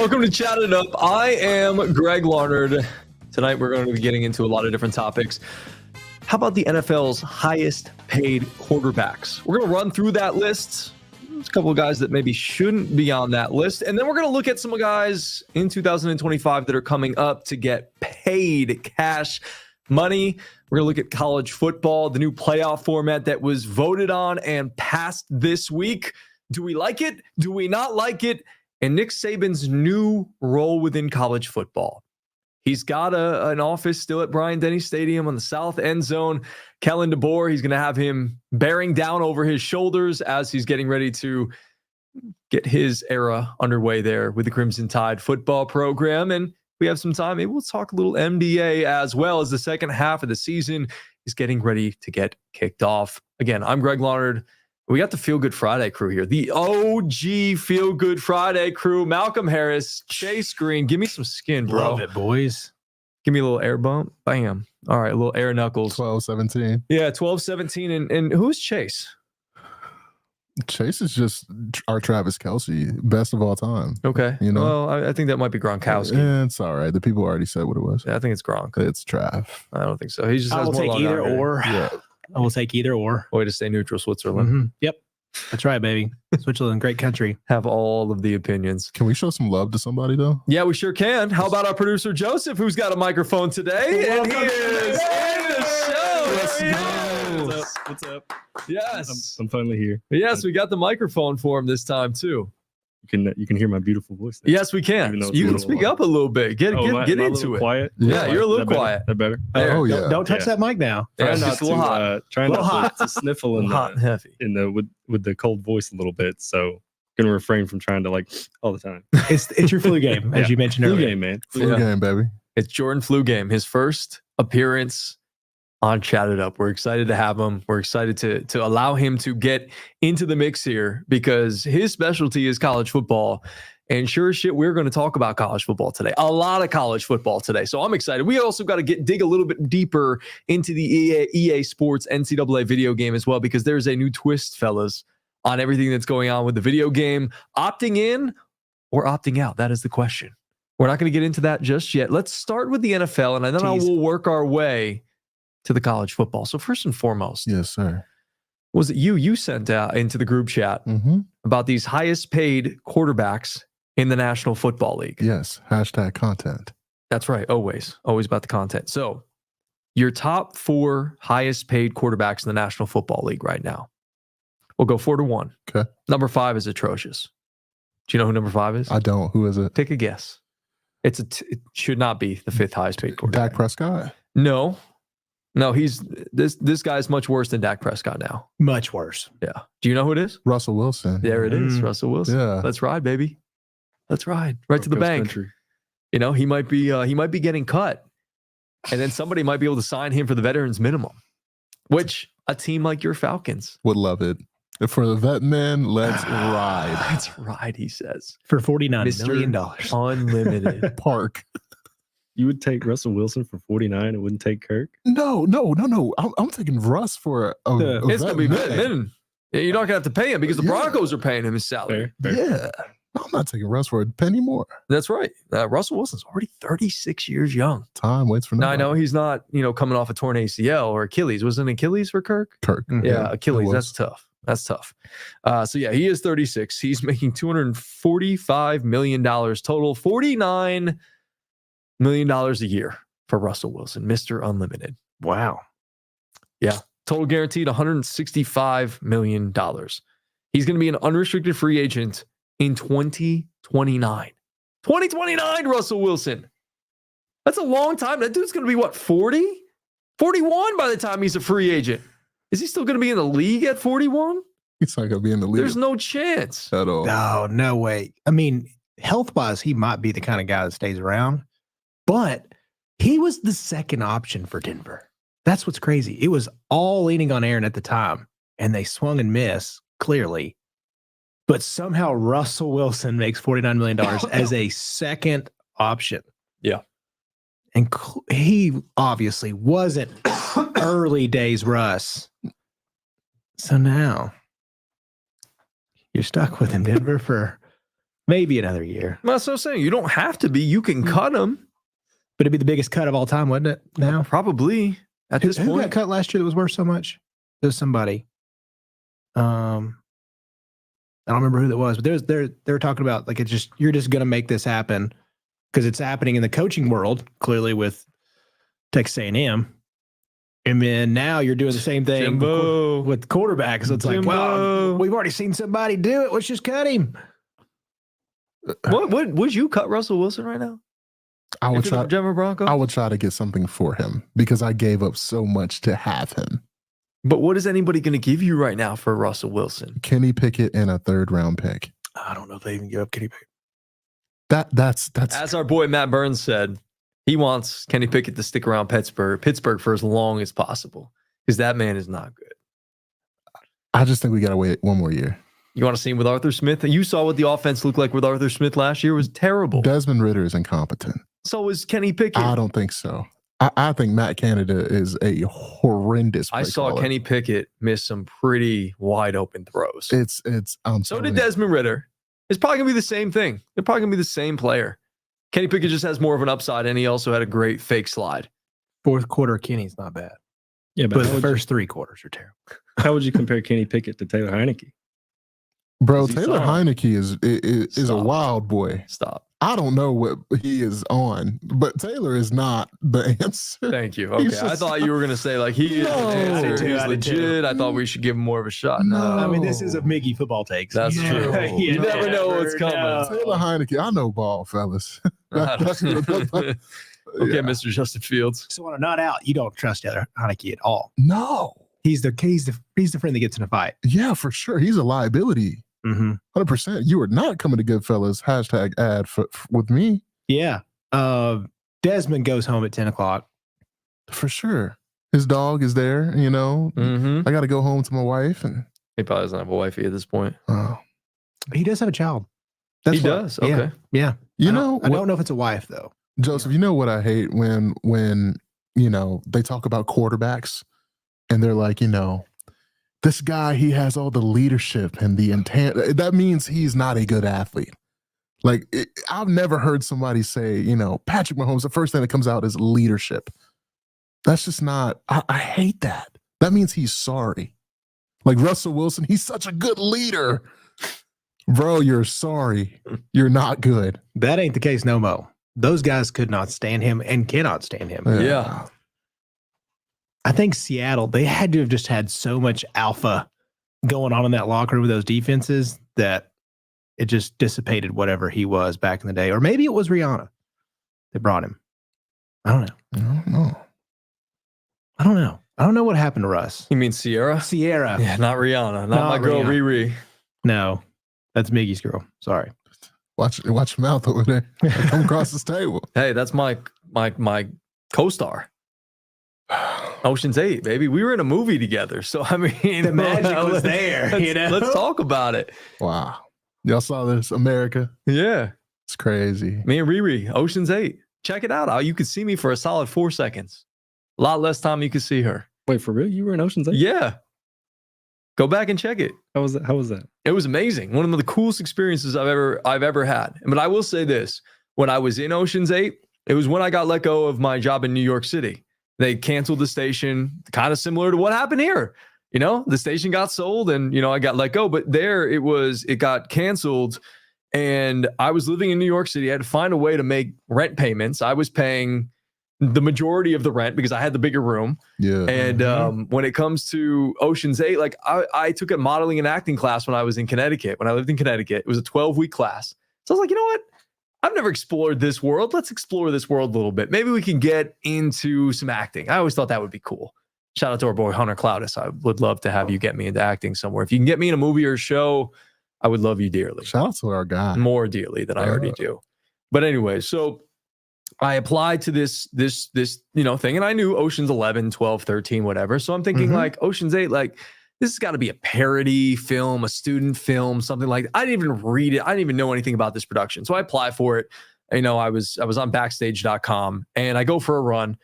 Welcome to Chat It Up. I am Greg Larnard. Tonight we're going to be getting into a lot of different topics. How about the NFL's highest paid quarterbacks? We're going to run through that list. There's a couple of guys that maybe shouldn't be on that list. And then we're going to look at some guys in 2025 that are coming up to get paid cash money. We're going to look at college football, the new playoff format that was voted on and passed this week. Do we like it? Do we not like it? And Nick Saban's new role within college football. He's got an office still at Bryant-Denny Stadium on the south end zone. Kellen DeBoer, he's going to have him bearing down over his shoulders as he's getting ready to get his era underway there with the Crimson Tide football program. And we have some time. Maybe we'll talk a little NBA as well as the second half of the season is getting ready to get kicked off. Again, I'm Greg Larnard. We got the Feel Good Friday crew here. The OG Feel Good Friday crew. Malcolm Harris, Chase Green. Give me some skin, bro. Love it, boys. Give me a little air bump. Bam. All right, a little air knuckles. 12-17. Yeah, 12-17. And who's Chase? Chase is just our Travis Kelce, best of all time. Okay. You know? Well, I think that might be Gronkowski. Yeah, it's all right. The people already said what it was. Yeah, I think it's Gronk. It's Trav. I don't think so. He just I has will more take long either out here. or. Yeah. I will take either or. Way to stay neutral, Switzerland. Yep. That's right, baby. Switzerland, great country. Have all of the opinions. Can we show some love to somebody, though? Yeah, we sure can. How about our producer, Joseph, who's got a microphone today? And he is in the show. Let's There he go. is. What's up? Yes. I'm finally here. Yes, we got the microphone for him this time, too. You can hear my beautiful voice now. Yes, we can. Even though it's You a can little speak low. up a little bit. Get Am I a into little it. Quiet? Yeah, you're a little That better? quiet. That better? There. Oh, yeah. Don't touch Yeah. that mic now. Yeah, Try it's not a little hot. try Little not hot. to sniffle in Hot and heavy. with the cold voice a little bit. So gonna refrain from trying to like all the time. It's your flu game, as Yeah. you mentioned Flu earlier. game, man. Flu Yeah. game, baby. It's Jordan Flu Game, his first appearance on Chat It Up. We're excited to have him. We're excited to allow him to get into the mix here because his specialty is college football. And sure as shit, we're going to talk about college football today. A lot of college football today. So I'm excited. We also got to dig a little bit deeper into the EA Sports NCAA video game as well, because there's a new twist, fellas, on everything that's going on with the video game. Opting in or opting out? That is the question. We're not going to get into that just yet. Let's start with the NFL, and then we'll work our way to the college football. So first and foremost, Yes, sir. was it you sent out into the group chat Mm-hmm. about these highest paid quarterbacks in the National Football League? Yes. Hashtag content. That's right. Always about the content. So your top 4 highest paid quarterbacks in the National Football League right now. We'll go 4 to 1. Okay. Number 5 is atrocious. Do you know who number 5 is? I don't. Who is it? Take a guess. It should not be the 5th highest paid quarterback. Dak Prescott. No, he's this guy's much worse than Dak Prescott now. Much worse. Yeah. Do you know who it is? Russell Wilson. There it is, Mm. Russell Wilson. Yeah. Let's ride, baby. Let's ride right to the Broncos bank. country. You know, he might be getting cut, and then somebody might be able to sign him for the veterans minimum, which a team like your Falcons Would love it. For the vet men, let's ride. Let's ride, he says. For $49 Mr. million. Unlimited. Park. You would take Russell Wilson for 49 and wouldn't take Kirk? No. I'm taking Russ for a It's gonna be vet man. min. You're not gonna have to pay him because the Yeah. Broncos are paying him his salary. Fair. Yeah. I'm not taking Russ for a penny more. That's right. Russell Wilson's already 36 years young. Time waits for Now I nobody. know he's not, coming off a torn ACL or Achilles. Was it an Achilles for Kirk? Kirk. Yeah, Achilles. it That's was. tough. That's tough. So yeah, he is 36. He's making $245 million total, $49 million a year for Russell Wilson, Mr. Unlimited. Wow. Total guaranteed $165 million. He's going to be an unrestricted free agent in 2029. 2029, Russell Wilson. That's a long time. That dude's going to be what, 40? 41 by the time he's a free agent. Is he still going to be in the league at 41? He's not going to be in the league There's no chance. at all. No, no way. I mean, health-wise, he might be the kind of guy that stays around, but he was the second option for Denver. That's what's crazy. It was all leaning on Aaron at the time, and they swung and missed, clearly. But somehow Russell Wilson makes $49 million as a second option. Yeah. And he obviously wasn't early days Russ. So now you're stuck with him, Denver, for Maybe another year. That's what I'm saying. You don't have to be. You can cut him. But it'd be the biggest cut of all time, wouldn't it? Now, Probably at this who got point. cut last year that was worth so much? There was somebody. I don't remember who that was, but they're talking about like you're just gonna make this happen because it's happening in the coaching world, clearly with Texas A&M. And then now you're doing the same thing Jimbo. with quarterbacks. So it's like, well, Jimbo. we've already seen somebody do it. Let's just cut him. What would you cut Russell Wilson right now? I would If you're try. the Denver Broncos? I would try to get something for him because I gave up so much to have him. But what is anybody going to give you right now for Russell Wilson? Kenny Pickett and a 3rd round pick. I don't know if they even give up Kenny Pickett. That's As our boy Matt Burns said, he wants Kenny Pickett to stick around Pittsburgh for as long as possible because that man is not good. I just think we gotta wait one more year. You want to see him with Arthur Smith? You saw what the offense looked like with Arthur Smith last year. It was terrible. Desmond Ritter is incompetent. So was Kenny Pickett. I don't think so. I think Matt Canada is a horrendous play I saw caller. Kenny Pickett miss some pretty wide open throws. It's So did Desmond Ritter. It's probably going to be the same thing. They're probably going to be the same player. Kenny Pickett just has more of an upside, and he also had a great fake slide. Fourth quarter, Kenny's not bad. Yeah, But but the first 3 quarters are terrible. how would you compare Kenny Pickett to Taylor Heineke? Bro, He's Taylor soft. Heineke is a Soft. wild boy. Stop. I don't know what he is on, but Taylor is not the answer. Thank you. Okay. He's I just- thought you were going to say, like, he is No. an I answer. did too, He's I did too. legit. I thought we should give him more of a shot. No. No. I mean, this is a Miggy football takes. That's No. true. You never know what's coming. Taylor Heineke, I know ball, fellas. okay, Yeah. Mr. Justin Fields. So on a not out, you don't trust Taylor Heineke at all. No. He's the friend that gets in a fight. Yeah, for sure. He's a liability. Mm-hmm. 100%. You are not coming to Goodfellas. # ad with me. Yeah. Desmond goes home at 10 o'clock. For sure. His dog is there, you know. Mm-hmm. I got to go home to my wife. And He probably doesn't have a wifey at this point. He does have a child. He does. Yeah. Okay. Yeah. you I know, don't know if it's a wife though. Joseph, you know what I hate when you know, they talk about quarterbacks and they're like, you know, this guy, he has all the leadership and the intent. That means he's not a good athlete. Like, I've never heard somebody say, you know, Patrick Mahomes, the first thing that comes out is leadership. That's just not, I hate that. That means he's sorry. Like Russell Wilson, he's such a good leader. Bro, you're sorry. You're not good. That ain't the case no mo. Those guys could not stand him and cannot stand him. Yeah. I think Seattle, they had to have just had so much alpha going on in that locker room with those defenses that it just dissipated whatever he was back in the day. Or maybe it was Rihanna that brought him. I don't know. I don't know. I don't know what happened to Russ. You mean Sierra? Sierra. Yeah, not Rihanna. Not Not my girl Rihanna. Riri. No, that's Miggy's girl. Sorry. Watch your mouth over there. Come across this table. Hey, that's my co-star. Ocean's 8, baby. We were in a movie together. So I mean, The magic was there, you know? Let's talk about it. Wow. Y'all saw this, America? Yeah. It's crazy. Me and Riri, Ocean's 8. Check it out. You could see me for a solid 4 seconds. A lot less time you could see her. Wait, for real? You were in Ocean's 8? Yeah. Go back and check it. How was that? How was that? It was amazing. One of the coolest experiences I've ever had. But I will say this: when I was in Ocean's 8, it was when I got let go of my job in New York City. They canceled the station, kind of similar to what happened here. You know, the station got sold, and I got let go. But there, it got canceled, and I was living in New York City. I had to find a way to make rent payments. I was paying the majority of the rent because I had the bigger room. Yeah. And when it comes to Ocean's 8, like I took a modeling and acting class when I was in Connecticut. When I lived in Connecticut, it was a 12-week class. So I was like, you know what? I've never explored this world. Let's explore this world a little bit. Maybe we can get into some acting. I always thought that would be cool. Shout out to our boy Hunter Cloudis. I would love to have you get me into acting somewhere. If you can get me in a movie or a show, I would love you dearly. Shout out to our guy. More dearly than I already do. But anyway, so I applied to this thing, and I knew Ocean's 11, 12, 13, whatever. So I'm thinking like Ocean's 8, like this has got to be a parody film, a student film, something like that. I didn't even read it. I didn't even know anything about this production. So I apply for it. I was on backstage.com, and I go for a run,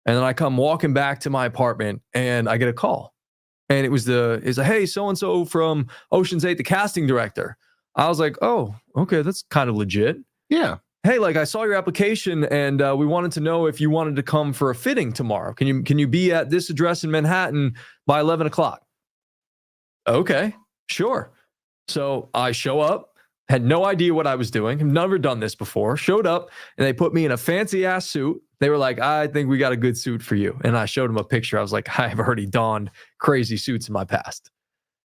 and then I come walking back to my apartment, and I get a call. And it was hey, so-and-so from Ocean's 8, the casting director. I was like, oh, okay, that's kind of legit. Yeah. Hey, like I saw your application and we wanted to know if you wanted to come for a fitting tomorrow. Can you be at this address in Manhattan by 11 o'clock? Okay, sure. So I show up, had no idea what I was doing. I've never done this before. Showed up and they put me in a fancy ass suit. They were like, I think we got a good suit for you. And I showed them a picture. I was like, I've already donned crazy suits in my past.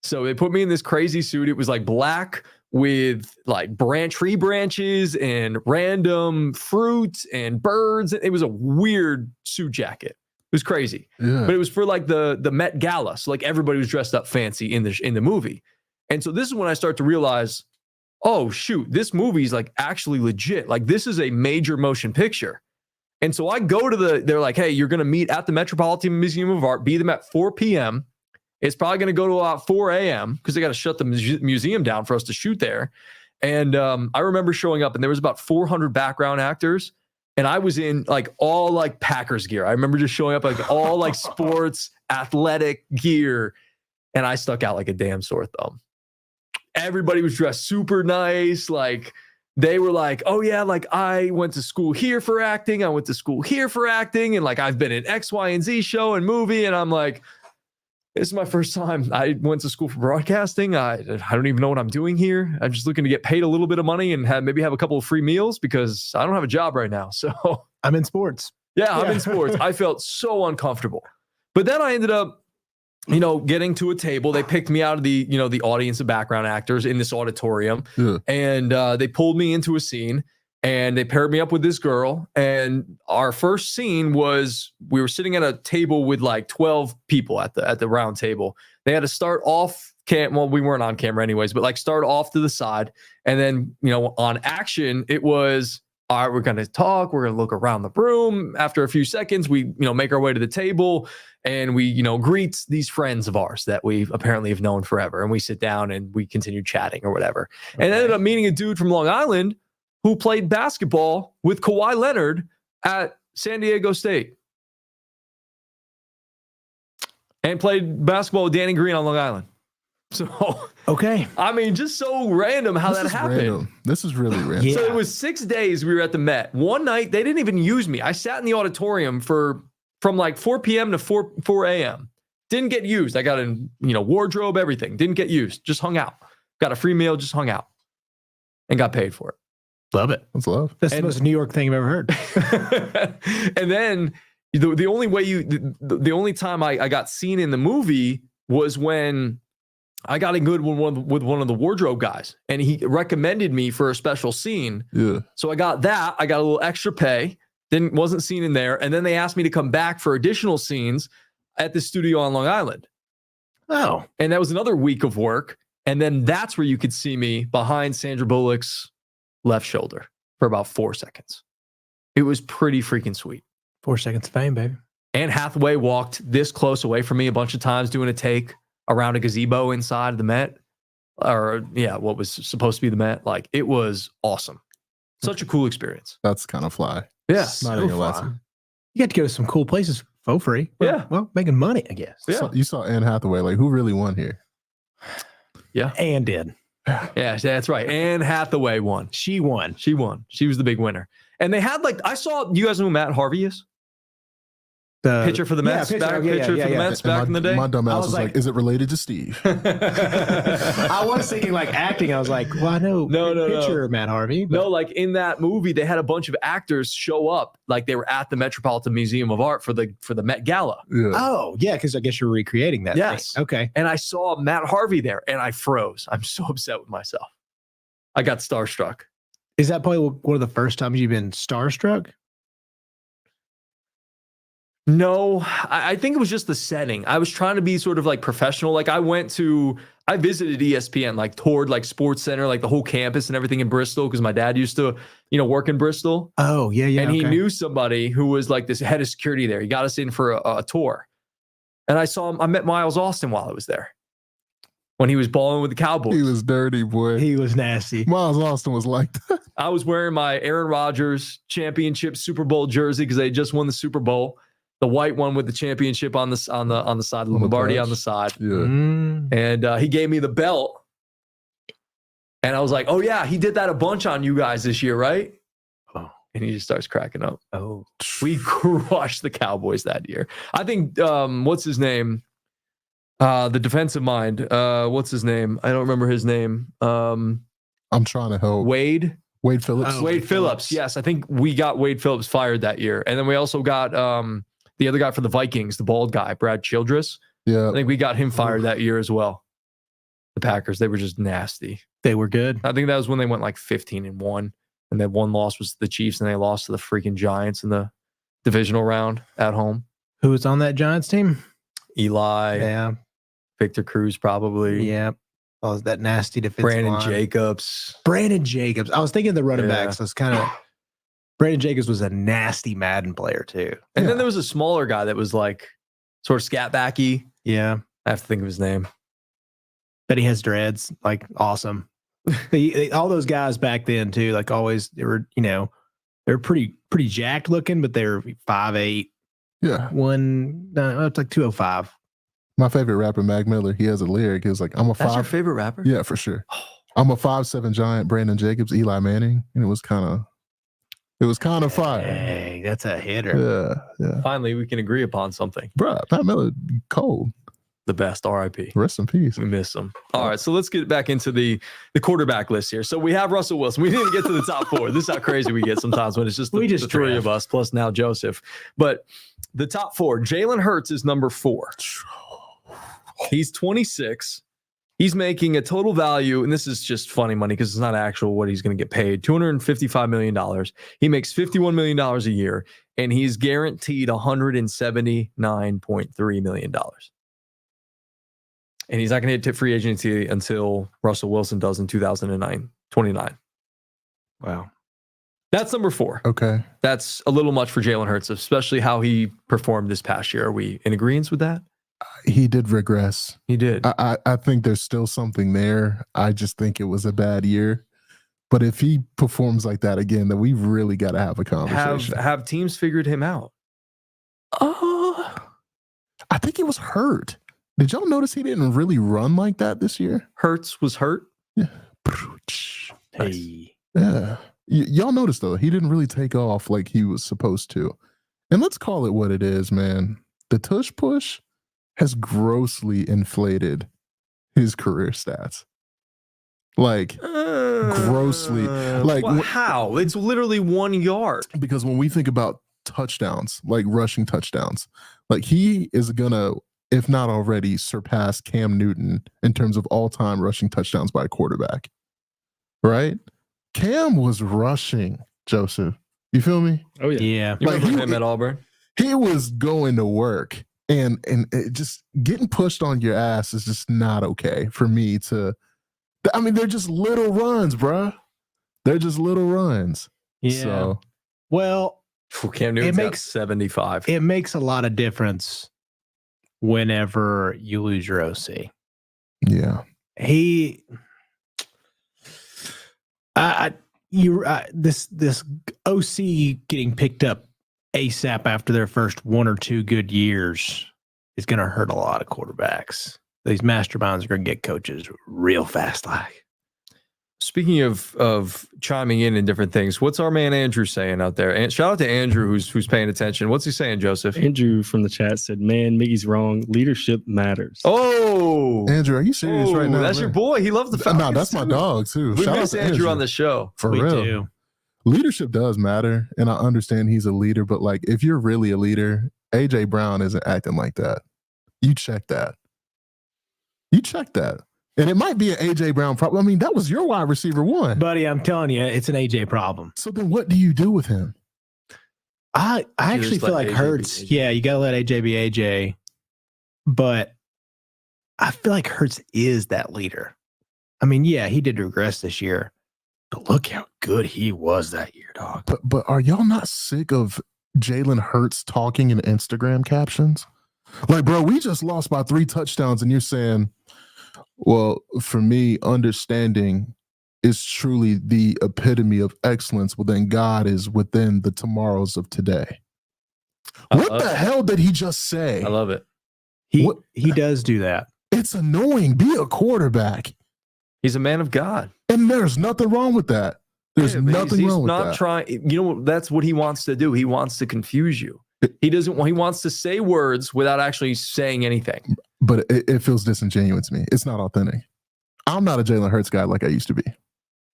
So they put me in this crazy suit. It was like black with like tree branches and random fruits and birds. It was a weird suit jacket. It was crazy. Yeah. But it was for like the Met Gala. So like everybody was dressed up fancy in the movie. And so this is when I start to realize, oh shoot, this movie is like actually legit. Like this is a major motion picture. And so I go to they're like, hey, you're going to meet at the Metropolitan Museum of Art, be them at 4 p.m. It's probably going to go to about 4 a.m. because they got to shut the museum down for us to shoot there. And I remember showing up and there was about 400 background actors. And I was in like all like Packers gear. I remember just showing up like all like sports athletic gear. And I stuck out like a damn sore thumb. Everybody was dressed super nice. Like they were like, oh yeah, like I went to school here for acting. I went to school here for acting. And like I've been in X, Y, and Z show and movie. And I'm like, this is my first time. I went to school for broadcasting. I don't even know what I'm doing here. I'm just looking to get paid a little bit of money and maybe have a couple of free meals because I don't have a job right now. So I'm in sports. Yeah, I'm in sports. I felt so uncomfortable. But then I ended up, getting to a table. They picked me out of the audience of background actors in this auditorium. Yeah. And they pulled me into a scene. And they paired me up with this girl. And our first scene was we were sitting at a table with like 12 people at the round table. They had to start off well, we weren't on camera anyways, but like start off to the side. And then, on action, it was, all right, we're going to talk. We're going to look around the room. After a few seconds, we, make our way to the table and we, greet these friends of ours that we apparently have known forever. And we sit down and we continue chatting or whatever. Okay. And ended up meeting a dude from Long Island who played basketball with Kawhi Leonard at San Diego State. And played basketball with Danny Green on Long Island. So, okay. I mean, just so random how that happened. Random. This is really random. Yeah. So it was 6 days we were at the Met. One night, they didn't even use me. I sat in the auditorium from like 4 p.m. to 4 a.m. Didn't get used. I got in, wardrobe, everything. Didn't get used. Just hung out. Got a free meal, just hung out. And got paid for it. Love it. That's love. That's the most New York thing I've ever heard. And then the only way the only time I got seen in the movie was when I got in good with one of the wardrobe guys, and he recommended me for a special scene. Yeah. So I got that. I got a little extra pay. Wasn't seen in there, and then they asked me to come back for additional scenes at the studio on Long Island. Oh, and that was another week of work. And then that's where you could see me behind Sandra Bullock's left shoulder for about 4 seconds. It was pretty freaking sweet. 4 seconds of fame, baby. Anne Hathaway walked this close away from me a bunch of times doing a take around a gazebo inside of the Met. Or, yeah, what was supposed to be the Met. Like, it was awesome. Such a cool experience. That's kind of fly. Yeah. Not even lesson. You got to go to some cool places for free. Yeah. Well, making money, I guess. Yeah. So you saw Anne Hathaway. Like, who really won here? Yeah. Anne did. Yeah, that's right. Anne Hathaway won. She won. She won. She was the big winner. And they had I saw, you guys know who Matt Harvey is? The pitcher for the Mets, back in the day. My dumb ass was like, is it related to Steve? I was thinking like acting. I was like, well, I know pitcher Matt Harvey. But. No, like in that movie, they had a bunch of actors show up, like they were at the Metropolitan Museum of Art for the Met Gala. Yeah. Oh, yeah, because I guess you're recreating that. Yes. Thing. Okay. And I saw Matt Harvey there, and I froze. I'm so upset with myself. I got starstruck. Is that probably one of the first times you've been starstruck? No, I think it was just the setting. I was trying to be sort of like professional. Like I visited ESPN, like toured like Sports Center, like the whole campus and everything in Bristol because my dad used to, work in Bristol. Oh, yeah. And he knew somebody who was like this head of security there. He got us in for a tour. And I met Miles Austin while I was there. When he was balling with the Cowboys. He was dirty, boy. He was nasty. Miles Austin was like that. I was wearing my Aaron Rodgers championship Super Bowl jersey because they just won the Super Bowl. The white one with the championship on the side, Lombardi on the side. Yeah. And he gave me the belt. And I was like, oh, yeah, he did that a bunch on you guys this year, right? Oh. And he just starts cracking up. Oh, We crushed the Cowboys that year. I think, what's his name? The defensive mind. What's his name? I don't remember his name. I'm trying to help. Wade Phillips. Oh. Wade Phillips. Yes, I think we got Wade Phillips fired that year. And then we also got the other guy for the Vikings, the bald guy, Brad Childress. Yeah. I think we got him fired that year as well. The Packers, they were just nasty. they were good. I think that was when they went like 15-1. And then one loss was the Chiefs, and they lost to the freaking Giants in the divisional round at home. Who was on that Giants team? Eli, Yeah. Victor Cruz, probably. Yeah. Oh, that nasty defensive Brandon line. Jacobs. Brandon Jacobs. I was thinking the running Yeah. backs. I was kind of Brandon Jacobs was a nasty Madden player too. And then there was a smaller guy that was like sort of scat-backy. Yeah. I have to think of his name. But he has dreads. Like awesome. All those guys back then too, like always, they were, they're pretty jacked looking, but they're 5'8", Yeah. it's like 205. My favorite rapper, Mac Miller, he has a lyric. He was like, I'm a That's your 5. favorite rapper? Yeah, for sure. I'm a 5'7" giant, Brandon Jacobs, Eli Manning. And it was kind of fire. Hey, that's a hitter. Yeah. Finally, we can agree upon something. Bruh, Mac Miller, cold. The best, RIP. Rest in peace. We miss him. All right, so let's get back into the quarterback list here. So we have Russell Wilson. We didn't get to the top 4. This is how crazy we get sometimes when it's just the three draft. of us, plus now Joseph. But the top 4, Jalen Hurts is number 4. He's 26. He's making a total value, and this is just funny money because it's not actual what he's going to get paid, $255 million. He makes $51 million a year, and he's guaranteed $179.3 million. And he's not going to hit free agency until Russell Wilson does in 2029. Wow. That's number 4. Okay. That's a little much for Jalen Hurts, especially how he performed this past year. Are we in agreement with that? He did regress. He did. I think there's still something there. I just think it was a bad year. But if he performs like that again, then we've really got to have a conversation. Have teams figured him out? I think he was hurt. Did y'all notice he didn't really run like that this year? Hurts was hurt. Yeah. Hey. Yeah. Y'all noticed, though, he didn't really take off like he was supposed to. And let's call it what it is, man. The tush push has grossly inflated his career stats. Like, grossly. Like, how? It's literally 1 yard. Because when we think about touchdowns, like rushing touchdowns, like he is going to, if not already, surpass Cam Newton in terms of all-time rushing touchdowns by a quarterback. Right? Cam was rushing, Joseph. You feel me? Oh, yeah. Yeah. You Like, remember him at Auburn? He was going to work, and it just getting pushed on your ass is just not okay for me to. I mean, they're just little runs, bruh. They're just little runs. Yeah. So, Well, Cam Newton's got makes- 75. it makes a lot of difference whenever you lose your OC. yeah. This OC getting picked up ASAP after their first 1 or 2 good years is going to hurt a lot of quarterbacks. These masterminds are going to get coaches real fast. Like, Speaking of chiming in different things, what's our man Andrew saying out there? And shout out to Andrew who's paying attention. What's he saying, Joseph? Andrew from the chat said, man, Miggy's wrong. Leadership matters. Oh, Andrew, are you serious right now? That's your boy. He loves the Falcons. No, that's my dog too. We Shout out miss to Andrew on the show. For we real. do. Leadership does matter, and I understand he's a leader, but like if you're really a leader, AJ Brown isn't acting like that. You check that. And it might be an AJ Brown problem. I mean, that was your wide receiver 1. Buddy, I'm telling you, it's an AJ problem. So then what do you do with him? I actually just feel let like AJ be Hurts. AJ. Yeah, you got to let AJ be AJ. But I feel like Hurts is that leader. I mean, yeah, he did regress this year, but look how good he was that year, dog. But are y'all not sick of Jalen Hurts talking in Instagram captions? Like, bro, we just lost by 3 touchdowns, and you're saying, well, for me, understanding is truly the epitome of excellence. Well, then God is within the tomorrows of today. What the hell did he just say? I love it. He does do that. It's annoying. Be a quarterback. He's a man of God. And there's nothing wrong with that. There's nothing wrong with not that. trying. You know, that's what he wants to do. He wants to confuse you. He wants to say words without actually saying anything. But it feels disingenuous to me. It's not authentic. I'm not a Jalen Hurts guy like I used to be.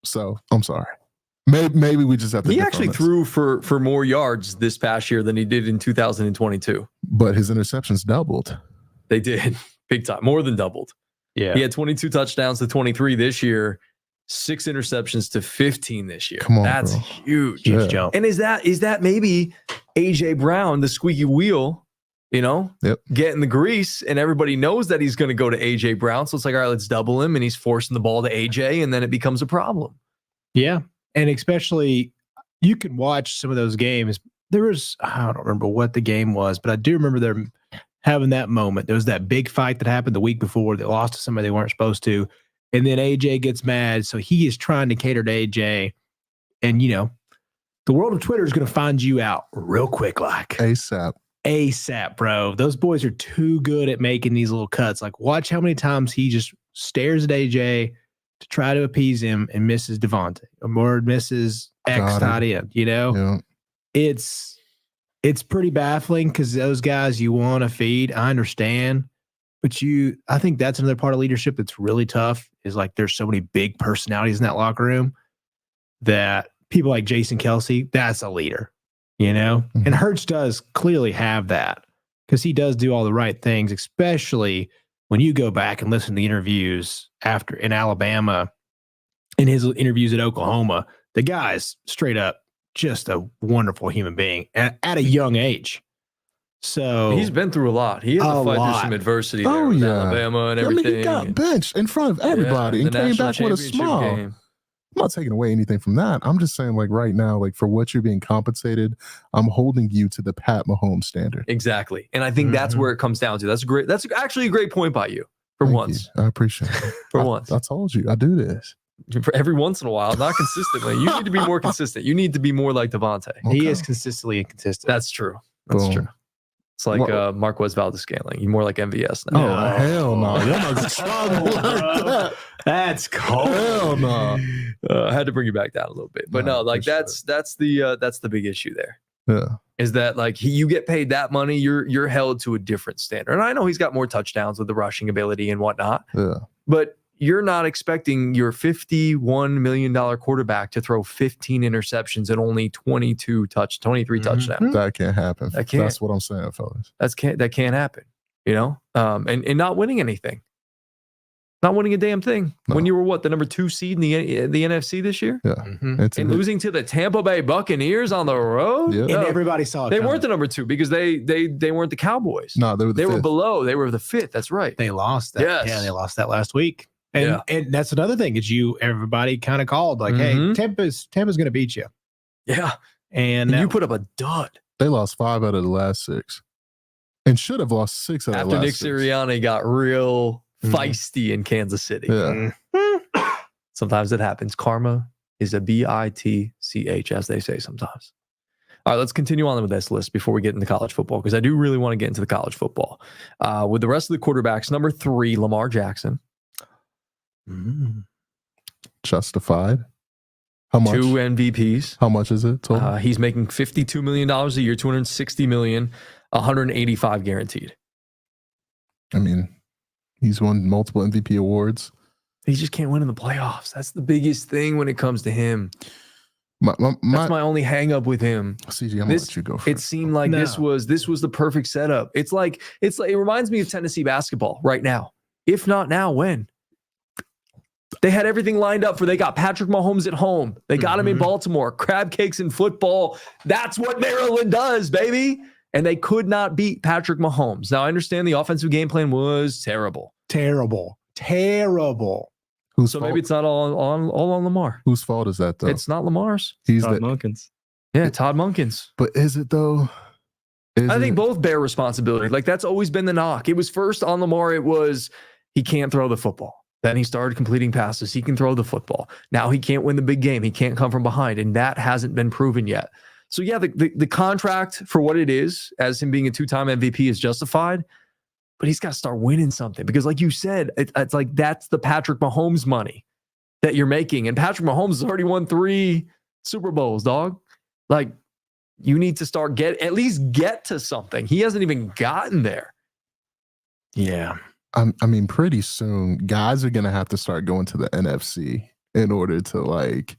So I'm sorry. Maybe we just have to. He actually threw for more yards this past year than he did in 2022. But his interceptions doubled. They did big time, more than doubled. Yeah. He had 22 touchdowns to 23 this year, 6 interceptions to 15 this year. Come on, that's bro. huge. Huge jump. And is that maybe AJ Brown, the squeaky wheel, getting the grease, and everybody knows that he's going to go to AJ Brown. So it's like, all right, let's double him, and he's forcing the ball to AJ, and then it becomes a problem. Yeah. And especially, you can watch some of those games. There was, I don't remember what the game was, but I do remember them having that moment. There was that big fight that happened the week before. They lost to somebody they weren't supposed to. And then AJ gets mad. So he is trying to cater to AJ. And, the world of Twitter is going to find you out real quick, like ASAP, bro. Those boys are too good at making these little cuts. Like, watch how many times he just stares at AJ to try to appease him and misses Devontae or misses X tight end. Yeah. It's pretty baffling because those guys you want to feed. I understand, but I think that's another part of leadership that's really tough. Is like there's so many big personalities in that locker room that people like Jason Kelsey, that's a leader, Mm-hmm. And Hurts does clearly have that because he does do all the right things, especially when you go back and listen to the interviews after in Alabama, in his interviews at Oklahoma. The guy's straight up just a wonderful human being at a young age. So he's been through a lot. He had to fight through some adversity there with Alabama and everything. He got benched in front of everybody and came back with a smile. Game. I'm not taking away anything from that. I'm just saying, like, right now, like, for what you're being compensated, I'm holding you to the Pat Mahomes standard. Exactly. And I think that's where it comes down to. That's great. That's actually a great point by you for Thank once. You. I appreciate it. Once. I told you, I do this. For every once in a while, not consistently. You need to be more consistent. You need to be more like Devontae. Okay. He is consistently inconsistent. That's true. That's Boom. true. It's like Marquez Valdez-Scantling. You're more like MVS Oh, now. hell no. You're not trying like that. That's cold. Hell no. I had to bring you back down a little bit. But no, like that's the big issue there. Yeah. Is that like you get paid that money, you're held to a different standard. And I know he's got more touchdowns with the rushing ability and whatnot. Yeah. But you're not expecting your $51 million quarterback to throw 15 interceptions and only 23 touchdowns. That can't happen. That can't. That's what I'm saying, fellas. That can't happen, and not winning anything. Not winning a damn thing. No. When you were the number 2 seed in the NFC this year? Yeah. Mm-hmm. And losing to the Tampa Bay Buccaneers on the road? Yeah. And everybody saw it. They weren't the number 2 because they weren't the Cowboys. No, they were below. They were the 5th. That's right. They lost that. Yes. Yeah, they lost that last week. And that's another thing is everybody kind of called like, hey, Tampa's going to beat you. Yeah. And you put up a dud. They lost 5 out of the last 6 and should have lost 6 out of the after last Nick 6. Sirianni got real feisty in Kansas City. Yeah. Sometimes it happens. Karma is a bitch, as they say sometimes. All right, let's continue on with this list before we get into college football, because I do really want to get into the college football. With the rest of the quarterbacks, number 3, Lamar Jackson. Justified. How much? 2 MVPs. How much is it total? He's making $52 million a year, $260 million, 185 guaranteed. I mean, he's won multiple MVP awards. He just can't win in the playoffs. That's the biggest thing when it comes to him. That's my only hang up with him. CG, I'm gonna let you go first. It seemed like this was the perfect setup. It's like it reminds me of Tennessee basketball right now. If not now, when? They had everything lined up they got Patrick Mahomes at home. They got him in Baltimore. Crab cakes in football. That's what Maryland does, baby. And they could not beat Patrick Mahomes. Now, I understand the offensive game plan was terrible. Terrible. Maybe it's not all on Lamar. Whose fault is that, though? It's not Lamar's. He's Todd Munkins. Yeah, Todd Munkins. But is it, though? I think both bear responsibility. Like, that's always been the knock. It was first on Lamar. It was he can't throw the football. Then he started completing passes. He can throw the football. Now he can't win the big game. He can't come from behind. And that hasn't been proven yet. So, yeah, the contract for what it is, as him being a 2-time MVP, is justified. But he's got to start winning something. Because like you said, it's like that's the Patrick Mahomes money. that you're making. And Patrick Mahomes has already won 3 Super Bowls, dog. Like, you need to start at least get to something. He hasn't even gotten there. Yeah. I mean, pretty soon, guys are gonna have to start going to the NFC in order to like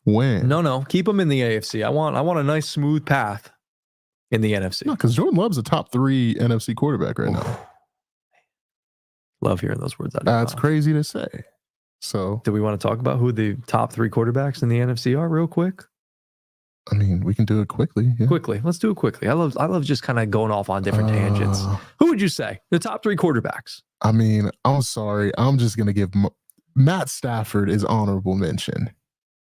win. No, keep him in the AFC. I want a nice smooth path in the NFC. No, because Jordan Love's a top 3 NFC quarterback right now. Love hearing those words out of your That's mouth. crazy to say. So, Do we want to talk about who the top 3 quarterbacks in the NFC are real quick? I mean, we can do it quickly. Yeah. Quickly. Let's do it quickly. I love just kind of going off on different tangents. Who would you say? The top 3 quarterbacks? I mean, I'm sorry. I'm just going to give Matt Stafford is honorable mention.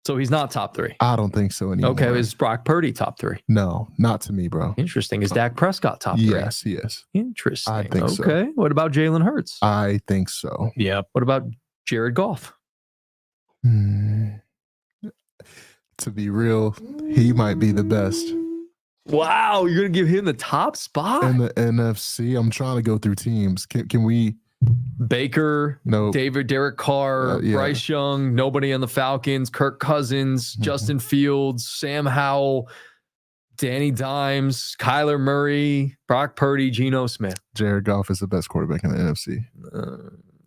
So he's not top 3. I don't think so anymore. Okay, is Brock Purdy top 3? No, not to me, bro. Interesting. Is Dak Prescott top 3? Yes, he is. Interesting. I think so. Okay. What about Jalen Hurts? I think so. Yep. What about Jared Goff? To be real, he might be the best Wow, you're gonna give him the top spot? in the NFC. I'm trying to go through teams. Can we? Baker, No. Derek Carr, Yeah. Bryce Young, nobody on the Falcons, Kirk Cousins, Justin Fields, Sam Howell, Danny Dimes, Kyler Murray, Brock Purdy, Geno Smith. Jared Goff is the best quarterback in the NFC.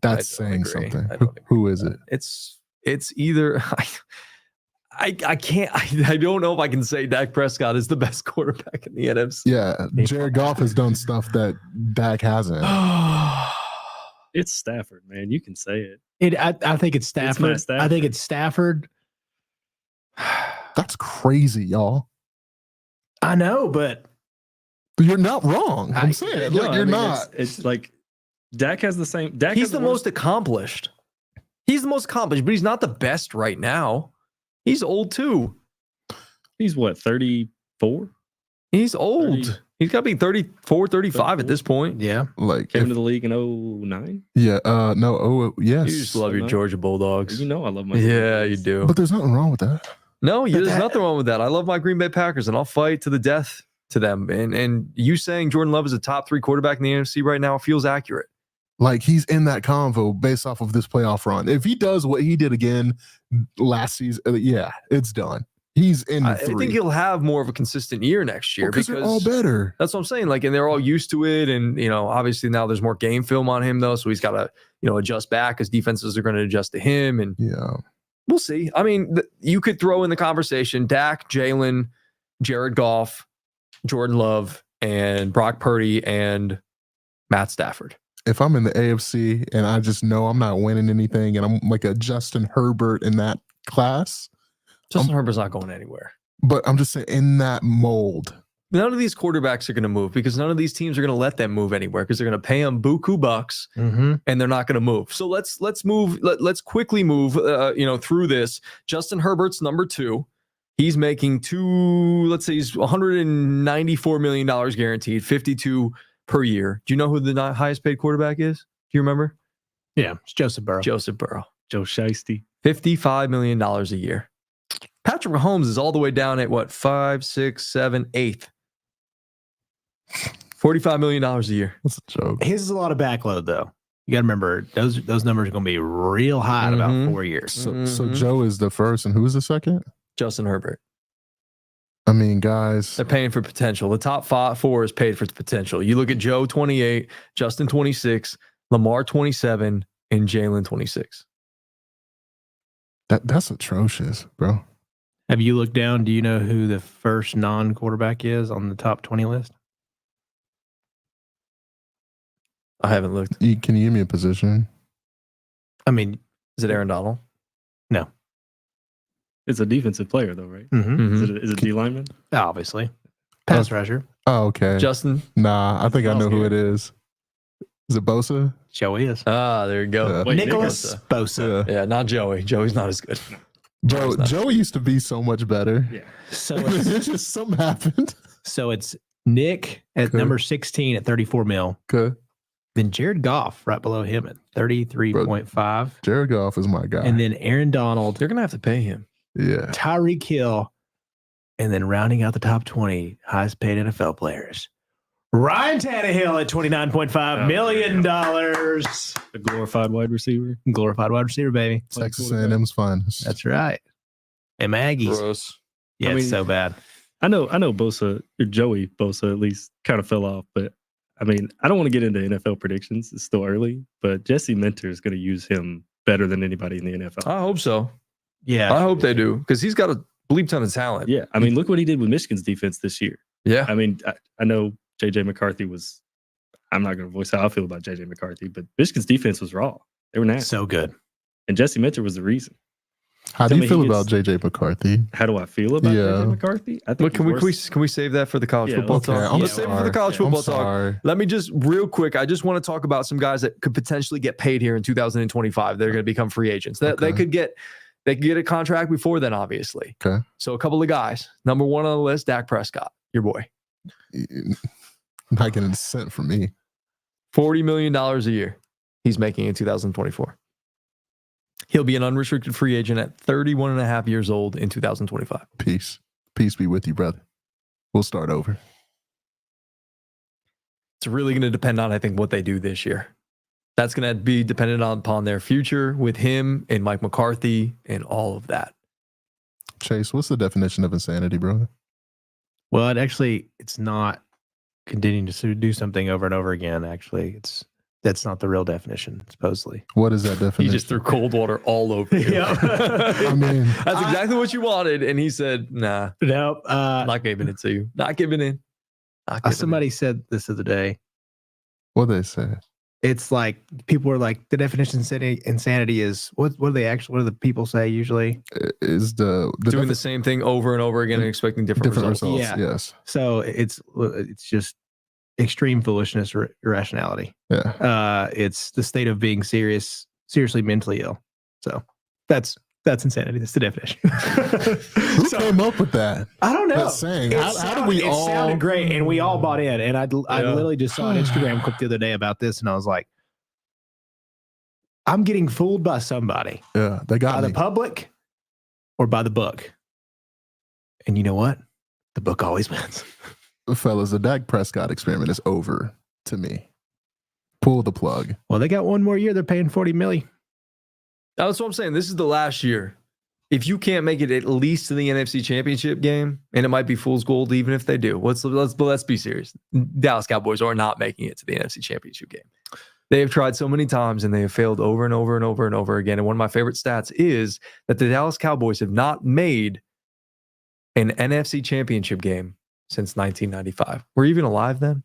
That's I don't saying agree. something. I don't Who is it? It's either I can't I don't know if I can say Dak Prescott is the best quarterback in the NFC. Yeah, Jared Goff has done stuff that Dak hasn't. It's Stafford, man. You can say it. I think it's Stafford. Matt Stafford. I think it's Stafford. That's crazy, y'all. I know, but You're not wrong. I'm I- saying, No, like, I you're mean, not. It's like Dak has the same. Dak He's has the worst- most accomplished. He's the most accomplished, but he's not the best right now. He's old too. He's what, 34? He's old. 30. He's got to be 34, 35 at this point. yeah. Like, Came into the league in 09. yeah, no, You yes. just love your no. Georgia Bulldogs. You know I love my. Yeah, you do. But there's nothing wrong with that. No, But there's that- nothing wrong with that. I love my Green Bay Packers, and I'll fight to the death to them. And you saying Jordan Love is a top 3 quarterback in the NFC right now feels accurate. Like, he's in that convo based off of this playoff run. If he does what he did again last season, yeah, it's done. He's in I 3. think he'll have more of a consistent year next year because they're all better. that's what I'm saying. Like, and they're all used to it. And, obviously now there's more game film on him though. So he's got to, adjust back as defenses are going to adjust to him. And Yeah. we'll see. I mean, you could throw in the conversation Dak, Jalen, Jared Goff, Jordan Love, and Brock Purdy, and Matt Stafford. If I'm in the AFC and I just know I'm not winning anything and I'm like a Justin Herbert in that class, Justin Herbert's not going anywhere. but I'm just saying in that mold. None of these quarterbacks are going to move because none of these teams are going to let them move anywhere because they're going to pay them buku bucks Mm-hmm. and they're not going to move. So let's move. Let's quickly move. Through this. Justin Herbert's number 2. He's making let's say he's $194 million guaranteed, 52 per year. Do you know who the highest paid quarterback is? Do you remember? Yeah, it's Joseph Burrow. Joseph Burrow. Joe Shiesty. $55 million a year. Patrick Mahomes is all the way down at what? 5, 6, 7, 8th. $45 million a year. That's a joke. His is a lot of backload though. You got to remember those numbers are going to be real high in about Mhm. 4 years. So Mhm. Joe is the first, and who's the second? Justin Herbert. I mean, guys, They're paying for potential. The top 4 is paid for potential. You look at Joe 28, Justin 26, Lamar 27, and Jalen 26. that's atrocious, bro. Have you looked down? Do you know who the first non-quarterback is on the top 20 list? I haven't looked. Can you give me a position? I mean, Is it Aaron Donald? It's a defensive player, though, right? Mm-hmm. Is it D lineman? obviously. Pass rusher. Oh, okay. Justin? Nah, I think I know who Scared. it is. Is it Bosa? Joey is. There you go. Yeah. Wait, Nicholas Bosa. Yeah. Yeah, not Joey. Joey's not as good. Bro, not- Joey used to be so much better. Yeah. So It's it's, just something happened. it's Nick at Okay. number 16 at 34 mil. Okay. Then Jared Goff right below him at 33.5. Jared Goff is my guy. And then Aaron Donald, They're going to have to pay him. yeah. Tyreek Hill, and then rounding out the top 20 highest paid NFL players, Ryan Tannehill at $29.5 million. A glorified wide receiver. Glorified wide receiver, baby. Texas A&M's finest. That's right. And Maggie's. Gross. Yeah, I it's mean- so bad. I know Bosa, or Joey Bosa at least kind of fell off, but I mean, I don't want to get into NFL predictions. It's still early, but Jesse Minter is going to use him better than anybody in the NFL. I hope so. Yeah. I hope they do because he's got a bleep ton of talent. Yeah. I mean, look what he did with Michigan's defense this year. Yeah. I mean, I know JJ McCarthy was, I'm not going to voice how I feel about JJ McCarthy, but Michigan's defense was raw. They were nasty. So good. And Jesse Minter was the reason. How do Tell you me feel he about JJ McCarthy? How do I feel about Yeah. JJ McCarthy? I Look, think can we save that for the college Yeah, football okay, talk? I'm Let's save it for the sorry. college I'm football talk. sorry. Let me just real quick. I just want to talk about some guys that could potentially get paid here in 2025. They're going to become free agents. That they Okay. could get a contract before then, obviously. Okay. So a couple of guys. Number one on the list, Dak Prescott, your boy. Not getting a cent from me. $40 million a year he's making in 2024. He'll be an unrestricted free agent at 31 and a half years old in 2025. Peace. Peace be with you, brother. We'll start over. It's really going to depend on, I think, what they do this year. That's going to be dependent upon their future with him and Mike McCarthy and all of that. Chase, what's the definition of insanity, brother? Well, it's not continuing to do something over and over again. Actually, that's not the real definition, supposedly. What is that He definition? just threw cold water all over you. Yeah. I mean, That's exactly what you wanted. And he said, nah, Nope. not giving it to you. Not giving in. Not giving Somebody said this the other day. what they say? It's like people are like the definition of insanity is what do the people say usually? Is the doing the same thing over and over again and expecting different results. Yeah. Yes. So it's just extreme foolishness or irrationality. Yeah. It's the state of being seriously mentally ill. So that's insanity. That's the definition. Who came up with that? I don't know. That saying. How do we all? It sounded great, and we all bought in. And I Yeah. literally just saw an Instagram clip the other day about this, and I was like, I'm getting fooled by somebody, Yeah, they by got the me. public or by the book. And you know what? The book always wins. Fellas, the Dak Prescott experiment is over to me. Pull the plug. Well, they got one more year. They're paying $40 million. That's what I'm saying. This is the last year. If you can't make it at least to the NFC Championship game, and it might be fool's gold even if they do. Let's be serious. Dallas Cowboys are not making it to the NFC Championship game. They have tried so many times and they have failed over and over and over and over again. And one of my favorite stats is that the Dallas Cowboys have not made an NFC Championship game since 1995. Were you even alive then?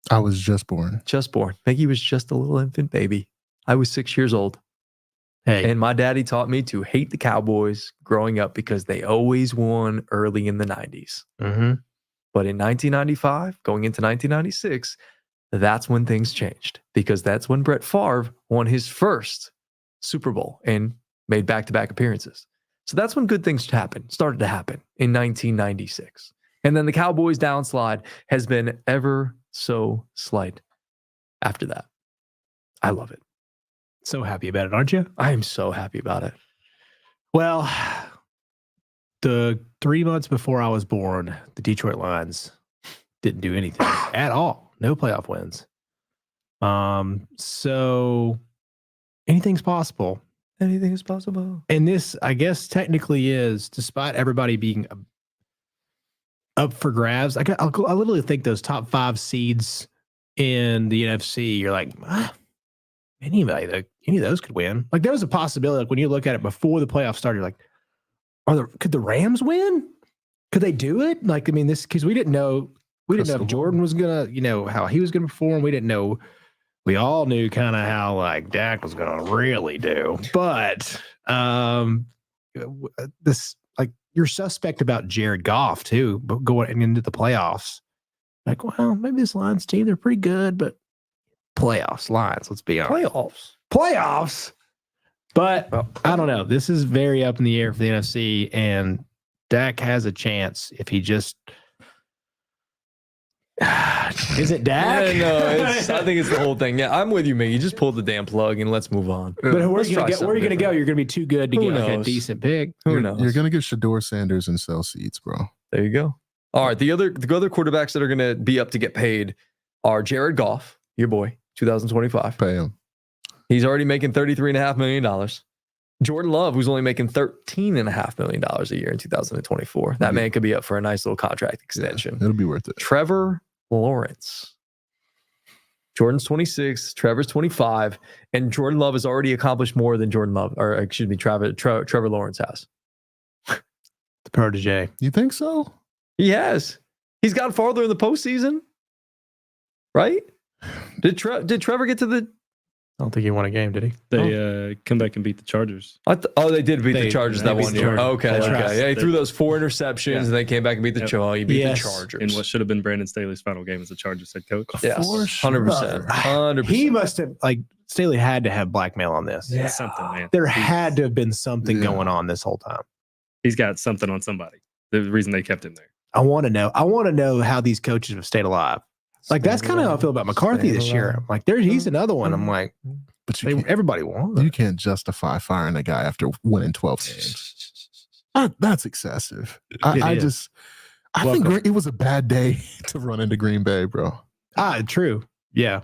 I was just born. Just born. Maggie was just a little infant baby. I was 6 years old. Hey, And my daddy taught me to hate the Cowboys growing up because they always won early in the 90s. mm-hmm. But in 1995, going into 1996, that's when things changed because that's when Brett Favre won his first Super Bowl and made back-to-back appearances. So that's when good things started to happen in 1996. And then the Cowboys downslide has been ever so slight after that. I love it. So happy about it, aren't you? I am so happy about it. Well, the 3 months before I was born, the Detroit Lions didn't do anything at all. No playoff wins. So anything's possible. Anything is possible. And this, I guess, technically is, despite everybody being up for grabs. I literally think those top 5 seeds in the NFC, you're like, any of those could win. Like there was a possibility. Like when you look at it before the playoffs started, you're like, could the Rams win? Could they do it? Like, I mean, because we didn't know if Jordan was gonna, how he was gonna perform. We didn't know. We all knew kind of how like Dak was gonna really do, but this like you're suspect about Jared Goff too, but going into the playoffs. Like, well, maybe this Lions team, they're pretty good, but playoffs, Lions, let's be honest. Playoffs. But I don't know. This is very up in the air for the NFC, and Dak has a chance if he just is it Dak? Yeah, no, I think it's the whole thing. Yeah, I'm with you, Mickey. Just pull the damn plug and let's move on. But where are Let's you try going to something go? different. You're going to be too good to Who get like a knows? decent pick. Who knows? You're gonna get Shador Sanders and sell seats, bro. There you go. All right, the other quarterbacks that are going to be up to get paid are Jared Goff, your boy, 2025. Pay him. He's already making $33.5 million. Jordan Love, who's only making $13.5 million a year in 2024. That man could be up for a nice little contract extension. It'll be worth it. Trevor Lawrence. Jordan's 26, Trevor's 25, and Jordan Love has already accomplished more than Trevor Lawrence has. The protege. You think so? He has. He's gone farther in the postseason, right? Did Trevor get to the? I don't think he won a game, did he? They come back and beat the Chargers. They did beat the Chargers that beat one the year. Chargers. Okay, That's okay. right. Yeah, he threw those 4 interceptions and they came back and beat the Chargers. He beat the Chargers. In what should have been Brandon Staley's final game as the Chargers head coach. Yes, For sure. 100%. 100%. He must have, Staley had to have blackmail on this. Yeah, something, man. There had to have been something going on this whole time. He's got something on somebody. The reason they kept him there. I want to know. I want to know how these coaches have stayed alive. That's kind of how I feel about McCarthy this year. I'm like, he's another one. I'm like, But everybody won. you can't justify firing a guy after winning 12 games. That's excessive. I think it was a bad day to run into Green Bay, bro. True. Yeah.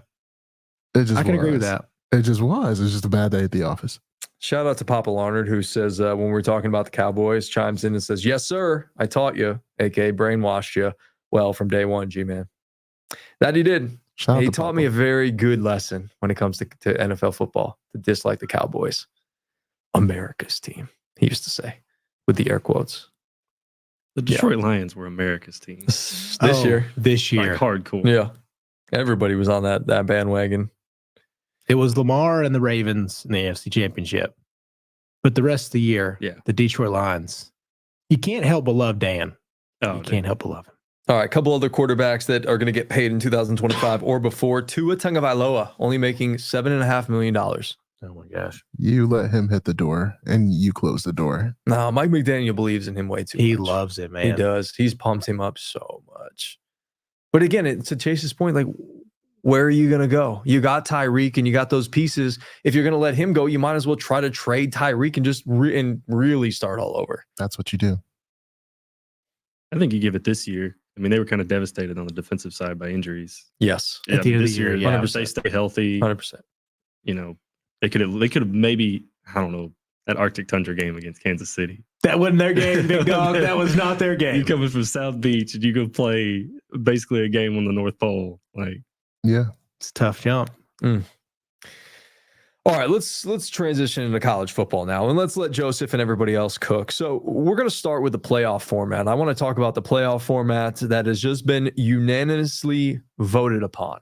I can agree with that. It just was. It's just a bad day at the office. Shout out to Papa Larnard, who says when we're talking about the Cowboys, chimes in and says, "Yes, sir, I taught you, aka brainwashed you well from day one, G-Man." That he did. He taught me a very good lesson when it comes to NFL football, to dislike the Cowboys. America's team, he used to say, with the air quotes. The Detroit Lions were America's team. This year. Like hardcore. Yeah. Everybody was on that bandwagon. It was Lamar and the Ravens in the AFC Championship. But the rest of the year, the Detroit Lions, you can't help but love Dan. You can't help but love him. All right, a couple other quarterbacks that are going to get paid in 2025 or before. Tua Tagovailoa, only making $7.5 million. Oh, my gosh. You let him hit the door, and you close the door. No, Mike McDaniel believes in him way too much. He loves it, man. He does. He's pumped him up so much. But again, to Chase's point, like, where are you going to go? You got Tyreek and you got those pieces. If you're going to let him go, you might as well try to trade Tyreek and just really start all over. That's what you do. I think you give it this year. I mean, they were kind of devastated on the defensive side by injuries. Yes. At the end of the year, 100%. They stay healthy. 100%. You know, they could have maybe, I don't know, that Arctic Tundra game against Kansas City. That wasn't their game, big dog. That was not their game. You coming from South Beach and you go play basically a game on the North Pole. Like, yeah, it's a tough jump. All right, let's transition into college football now, and let's let Joseph and everybody else cook. So we're going to start with the playoff format. I want to talk about the playoff format that has just been unanimously voted upon.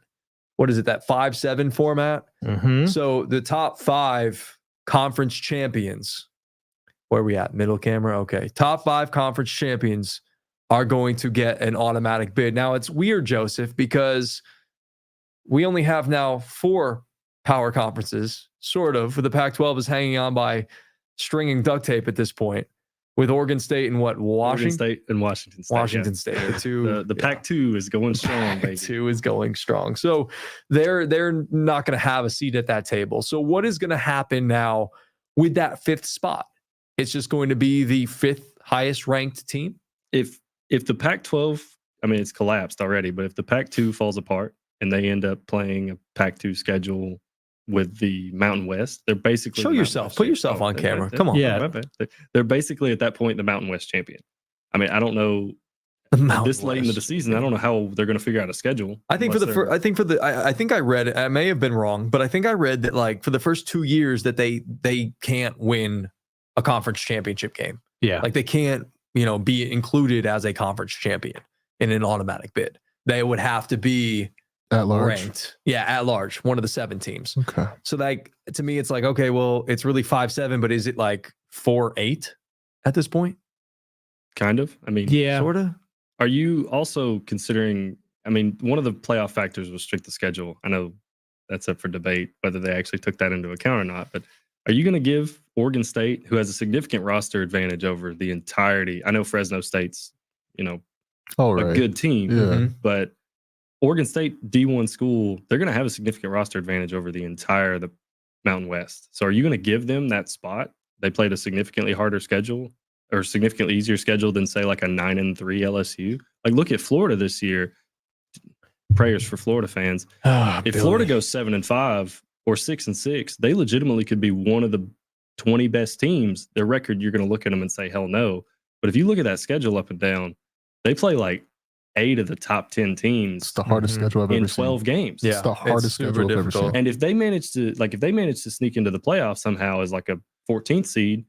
What is it, that 5-7 format? Mm-hmm. So the top 5 conference champions, where are we at? Middle camera? Okay. Top 5 conference champions are going to get an automatic bid. Now, it's weird, Joseph, because we only have now 4 power conferences, sort of. The Pac-12 is hanging on by stringing duct tape at this point, with Oregon State and what, Oregon State and Washington State. Washington State. The two. The Pac-2 is going strong, baby. Pac-2 is going strong. So they're not going to have a seat at that table. So what is going to happen now with that 5th spot? It's just going to be the 5th highest ranked team. If the Pac-12, I mean, it's collapsed already, but if the Pac-2 falls apart and they end up playing a Pac-2 schedule with the Mountain West, they're basically... Show yourself. Put yourself on camera. Come on. Yeah. They're basically at that point the Mountain West champion. I mean, I don't know... This late into the season, I don't know how they're going to figure out a schedule. I think I think I read, I may have been wrong, but I think I read that like for the first 2 years that they can't win a conference championship game. Yeah. Like they can't, be included as a conference champion in an automatic bid. They would have to be at large. Ranked. Yeah, at large, one of the 7 teams. Okay. So like to me, it's like, okay, well, it's really 5-7, but is it like 4-8 at this point? Kind of. I mean, yeah, sort of. Are you also considering? I mean, one of the playoff factors was strength of schedule. I know that's up for debate whether they actually took that into account or not. But are you going to give Oregon State, who has a significant roster advantage over the entirety? I know Fresno State's, a good team, but Oregon State D1 school, they're going to have a significant roster advantage over the Mountain West. So are you going to give them that spot? They played a significantly harder schedule or significantly easier schedule than say like a 9-3 LSU. Like look at Florida this year. prayers for Florida fans. If Florida goes 7-5 or 6-6, they legitimately could be one of the 20 best teams. Their record, you're going to look at them and say, hell no. But if you look at that schedule up and down, they play like 8 of the top 10 teams. It's the hardest schedule I've ever in seen. 12 games. It's the hardest schedule I've ever seen. And if they manage to sneak into the playoffs somehow as like a 14th seed,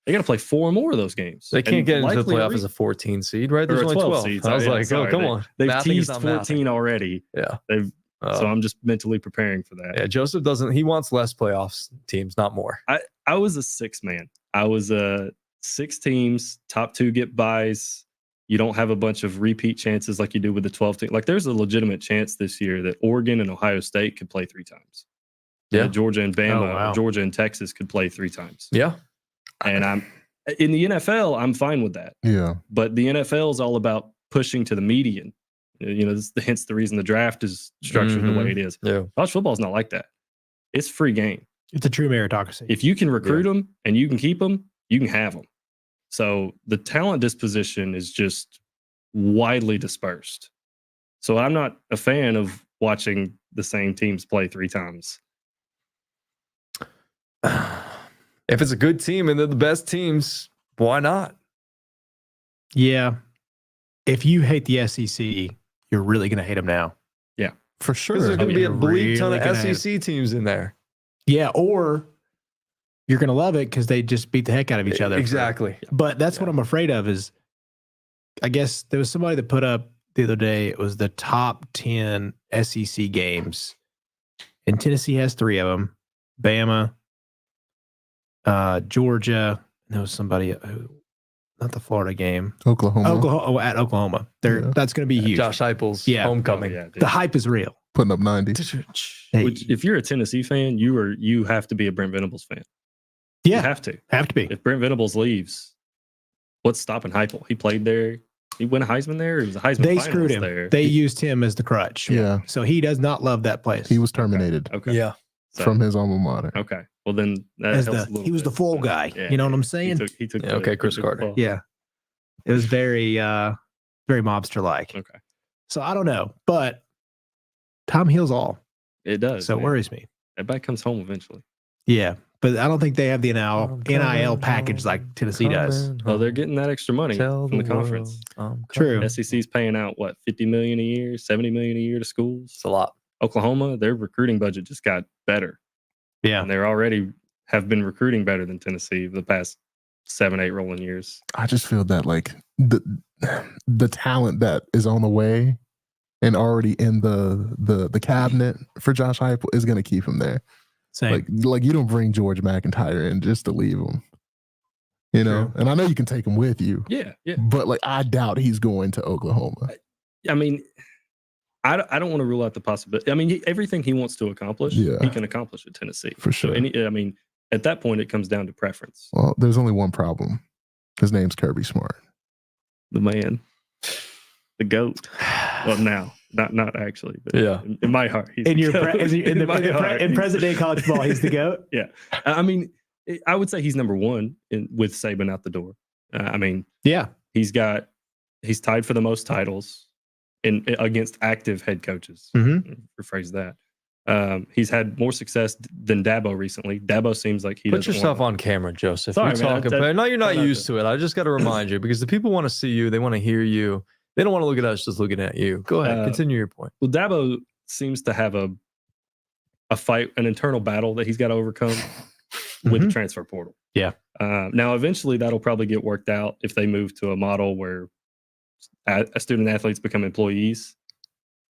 they got to play 4 more of those games. They can't And get into the likely playoff as a 14 seed, right? There's or a only 12 seeds. I was Yeah, like, sorry. oh, come on. They've Mathing is teased not 14 already. Yeah. So I'm just mentally preparing for that. Yeah, Joseph he wants less playoffs teams, not more. I was a 6-man. I was 6 teams, top 2 get buys. You don't have a bunch of repeat chances like you do with the 12 team. Like there's a legitimate chance this year that Oregon and Ohio State could play 3 times. Yeah. Georgia and Bama, Oh, wow. or Georgia and Texas could play 3 times. Yeah. And I'm in the NFL, I'm fine with that. Yeah. But the NFL is all about pushing to the median. You know, hence the reason the draft is structured the way it is. Yeah. College football is not like that. It's free game. It's a true meritocracy. If you can recruit them and you can keep them, you can have them. So the talent disposition is just widely dispersed. So I'm not a fan of watching the same teams play 3 times. If it's a good team and they're the best teams, why not? Yeah. If you hate the SEC, you're really going to hate them now. For sure. Because there's going to be a You're bleak ton really of gonna SEC teams in there. Yeah. Or you're going to love it because they just beat the heck out of each other. Exactly. But that's what I'm afraid of is, I guess there was somebody that put up the other day, it was the top 10 SEC games. And Tennessee has 3 of them. Bama, Georgia, and there was somebody who, not the Florida game. Oklahoma. At Oklahoma. Yeah. That's going to be huge. Josh Heupel's Yeah. homecoming. Oh, yeah, dude. The hype is real. Putting up 90. Hey, Which, if you're a Tennessee fan, you have to be a Brent Venables fan. yeah, You have to. have to be. If Brent Venables leaves, what's stopping Heupel? He played there. He won a Heisman there. He was a Heisman. They finalist screwed him. there. They used him as the crutch. Yeah. So he does not love that place. He was terminated Okay. Yeah. So- from his alma mater. Okay. Well, then that As helps the- a little he was bit. the fall guy. Yeah, You know what I'm He saying? took Yeah, okay, Chris he took the Carter. fall. Yeah. It was very mobster like. Okay. So I don't know, but time heals all. It does. So it man. worries me. Everybody comes home eventually. Yeah. But I don't think they have the NIL package like Tennessee does. Oh, they're getting that extra money from the conference. True. SEC's paying out what, $50 million a year, $70 million a year to schools. It's a lot. Oklahoma, their recruiting budget just got better, Yeah. and they're already have been recruiting better than Tennessee the past 7-8 rolling years. I just feel that like the talent that is on the way and already in the cabinet for Josh Heupel is going to keep him there. Same. Like you don't bring George McIntyre in just to leave him, you know. True. And I know you can take him with you, Yeah, yeah. but like I doubt he's going to Oklahoma. I mean, I don't want to rule out the possibility. I mean, everything he wants to accomplish, Yeah. he can accomplish at Tennessee. For So sure. I mean, at that point, it comes down to preference. Well, there's only one problem. His name's Kirby Smart. The man, the GOAT. Well, now, not actually, but Yeah. in my heart, he's in the your GOAT. in my heart, in he's present day college ball, he's the GOAT. Yeah. I mean, I would say he's number 1 with Saban out the door. I mean, Yeah. he's tied for the most titles against active head coaches. Mhm. Rephrase that. He's had more success than Dabo recently. Dabo seems like he Put doesn't yourself want on camera, Joseph. Sorry, You're man. talking, but no, you're not I'm not used to it. I just got to remind you because the people want to see you. They want to hear you. They don't want to look at us just looking at you. Go ahead. Continue your point. Well, Dabo seems to have a fight, an internal battle that he's got to overcome with the Mhm. transfer portal. Yeah. Now, eventually, that'll probably get worked out if they move to a model where student athletes become employees,